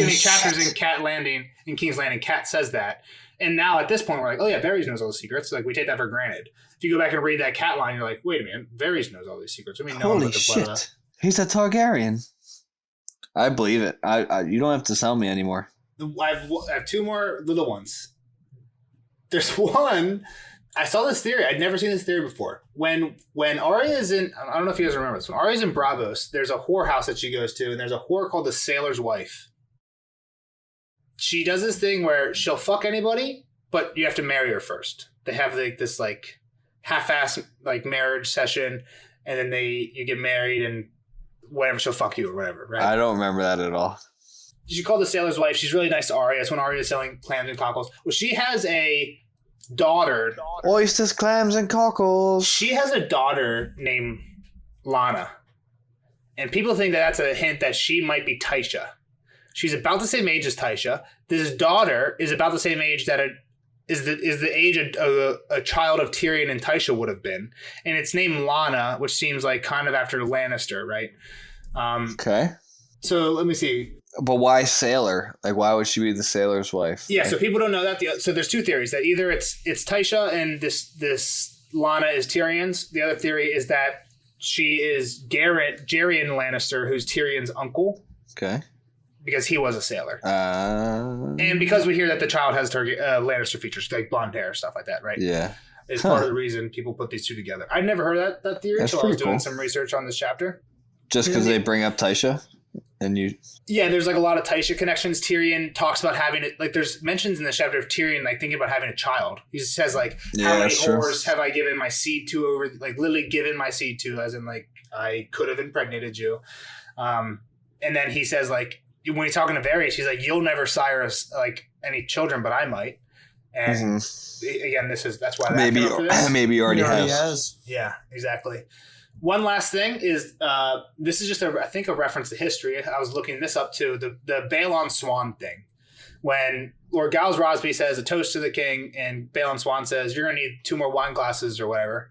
chapters in Cat Landing, in King's Landing, Cat says that. And now at this point, we're like, oh yeah, Varys knows all the secrets. Like, we take that for granted. If you go back and read that Cat line, you're like, wait a minute, Varys knows all these secrets. I mean, holy shit. He's a Targaryen. I believe it. You don't have to sell me anymore. I have two more little ones. There's one. I saw this theory. I'd never seen this theory before. When Arya is in, I don't know if you guys remember this. When Arya's in Braavos, there's a whorehouse that she goes to, and there's a whore called the Sailor's Wife. She does this thing where she'll fuck anybody, but you have to marry her first. They have like this like half-ass like marriage session, and then you get married, and whatever, she'll fuck you or whatever. Right? I don't remember that at all. She called the Sailor's Wife. She's really nice to Arya. It's when Arya is selling clams and cockles. Well, she has a daughter. Oysters, clams, and cockles. She has a daughter named Lana. And people think that that's a hint that she might be Tysha. She's about the same age as Tysha. This daughter is about the same age that is the age a child of Tyrion and Tysha would have been. And it's named Lana, which seems like kind of after Lannister, right? Okay. So let me see. But why sailor? Like, why would she be the sailor's wife? Yeah, so people don't know that. So there's two theories. That either it's Tysha and this Lana is Tyrion's. The other theory is that she is Jraijin Lannister, who's Tyrion's uncle. Okay. Because he was a sailor. And because we hear that the child has Lannister features, like blonde hair, stuff like that, right? Yeah. Is part of the reason people put these two together. I'd never heard that theory until I was doing some research on this chapter. Just because they bring up Tysha? Yeah, there's like a lot of Tysha connections. Tyrion talks about having it, like there's mentions in the chapter of Tyrion like thinking about having a child. He says like, how many whores have I given my seed to over, like literally given my seed to, as in like I could have impregnated you. And then he says like, when he's talking to Varys, he's like, you'll never sire us like any children, but I might. And again, that's why maybe he already has. Yeah, exactly. One last thing is, this is just I think a reference to history. I was looking this up too. The Balon Swan thing, when Lord Giles Rosby says a toast to the king, and Balon Swan says you're gonna need 2 more wine glasses or whatever.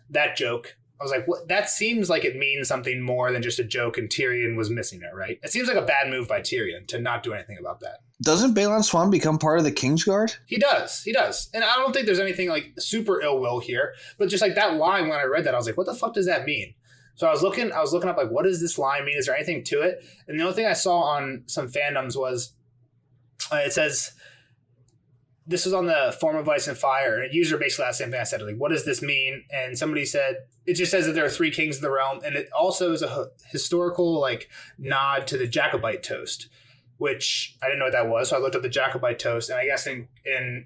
That joke, I was like, what? That seems like it means something more than just a joke, and Tyrion was missing it, right? It seems like a bad move by Tyrion to not do anything about that. Doesn't Balon Swan become part of the Kingsguard? He does. And I don't think there's anything like super ill will here, but just like that line, when I read that, I was like, what the fuck does that mean? So I was looking up like, what does this line mean? Is there anything to it? And the only thing I saw on some fandoms was it says, this was on the Form of Ice and Fire, and a user basically asked the same thing I said, like, what does this mean? And somebody said, it just says that there are 3 kings of the realm, and it also is a historical like nod to the Jacobite toast, which I didn't know what that was. So I looked up the Jacobite toast, and I guess in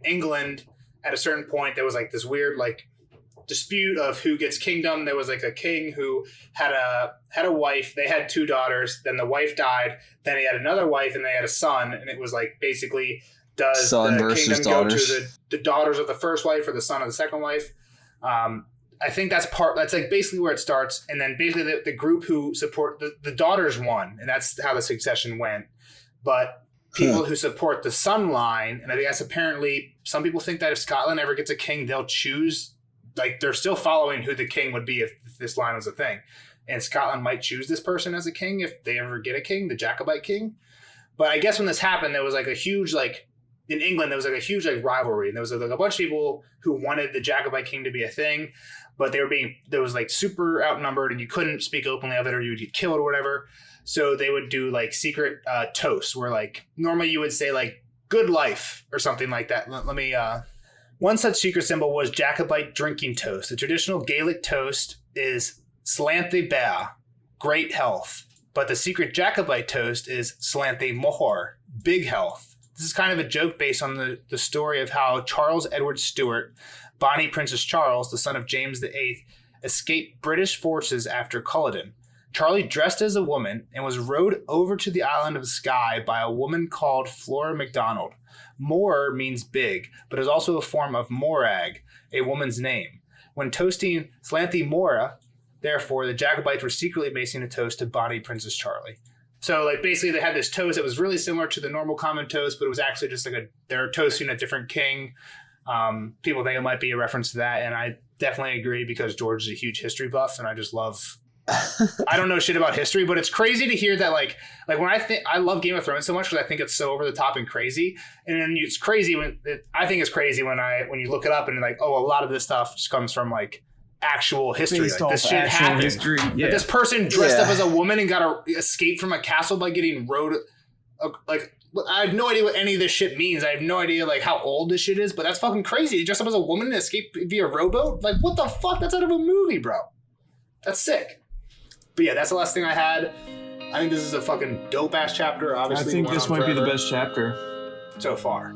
England, at a certain point, there was like this weird like dispute of who gets kingdom. There was like a king who had a wife. They had 2 daughters. Then the wife died. Then he had another wife, and they had a son. And it was like basically, does son the kingdom go daughters. to the daughters of the first wife or the son of the second wife? I think that's like basically where it starts. And then basically the group who support the daughters won, and that's how the succession went. But people who support the son line, and I guess apparently some people think that if Scotland ever gets a king, they'll choose, like they're still following who the king would be if this line was a thing. And Scotland might choose this person as a king if they ever get a king, the Jacobite king. But I guess when this happened, there was like a huge, like in England, there was like a huge like rivalry. And there was like a bunch of people who wanted the Jacobite king to be a thing, but there was like super outnumbered, and you couldn't speak openly of it or you'd get killed or whatever. So they would do like secret toasts where like normally you would say like good life or something like that. Let me, one such secret symbol was Jacobite drinking toast. The traditional Gaelic toast is Slanthe Bear, great health. But the secret Jacobite toast is Slanthe Mohor, big health. This is kind of a joke based on the story of how Charles Edward Stuart, Bonnie Princess Charles, the son of James VIII, escaped British forces after Culloden. Charlie dressed as a woman and was rowed over to the island of Skye by a woman called Flora MacDonald. Mor means big, but is also a form of Morag, a woman's name. When toasting Slanthy Mora, therefore, the Jacobites were secretly making a toast to Bonnie Princess Charlie. So, like, basically they had this toast that was really similar to the normal common toast, but it was actually just like they're toasting a different king. People think it might be a reference to that, and I definitely agree because George is a huge history buff, and I just love... I don't know shit about history, but it's crazy to hear that, like when I love Game of Thrones so much because I think it's so over the top and crazy, and then it's crazy when you look it up and you're like, oh, a lot of this stuff just comes from like actual history. Like, this shit happened. History. Yeah. This person dressed up as a woman and got to escape from a castle by getting rowed. Like, I have no idea what any of this shit means. I have no idea like how old this shit is, but that's fucking crazy. You dress up as a woman and escape via rowboat. Like, what the fuck? That's out of a movie, bro. That's sick. But yeah, that's the last thing I had. I think this is a fucking dope ass chapter. Obviously, I think this might be the best chapter so far.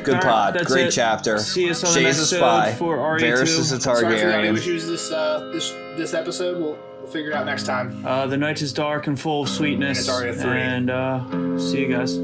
Good pod, that's great it. chapter. See us on the Shay's next a spy. episode for RE2. Varys is a Sorry for the audio Targaryen. issues this episode. We'll figure it out next time. The night is dark and full of sweetness. And it's already a 3. And see you guys.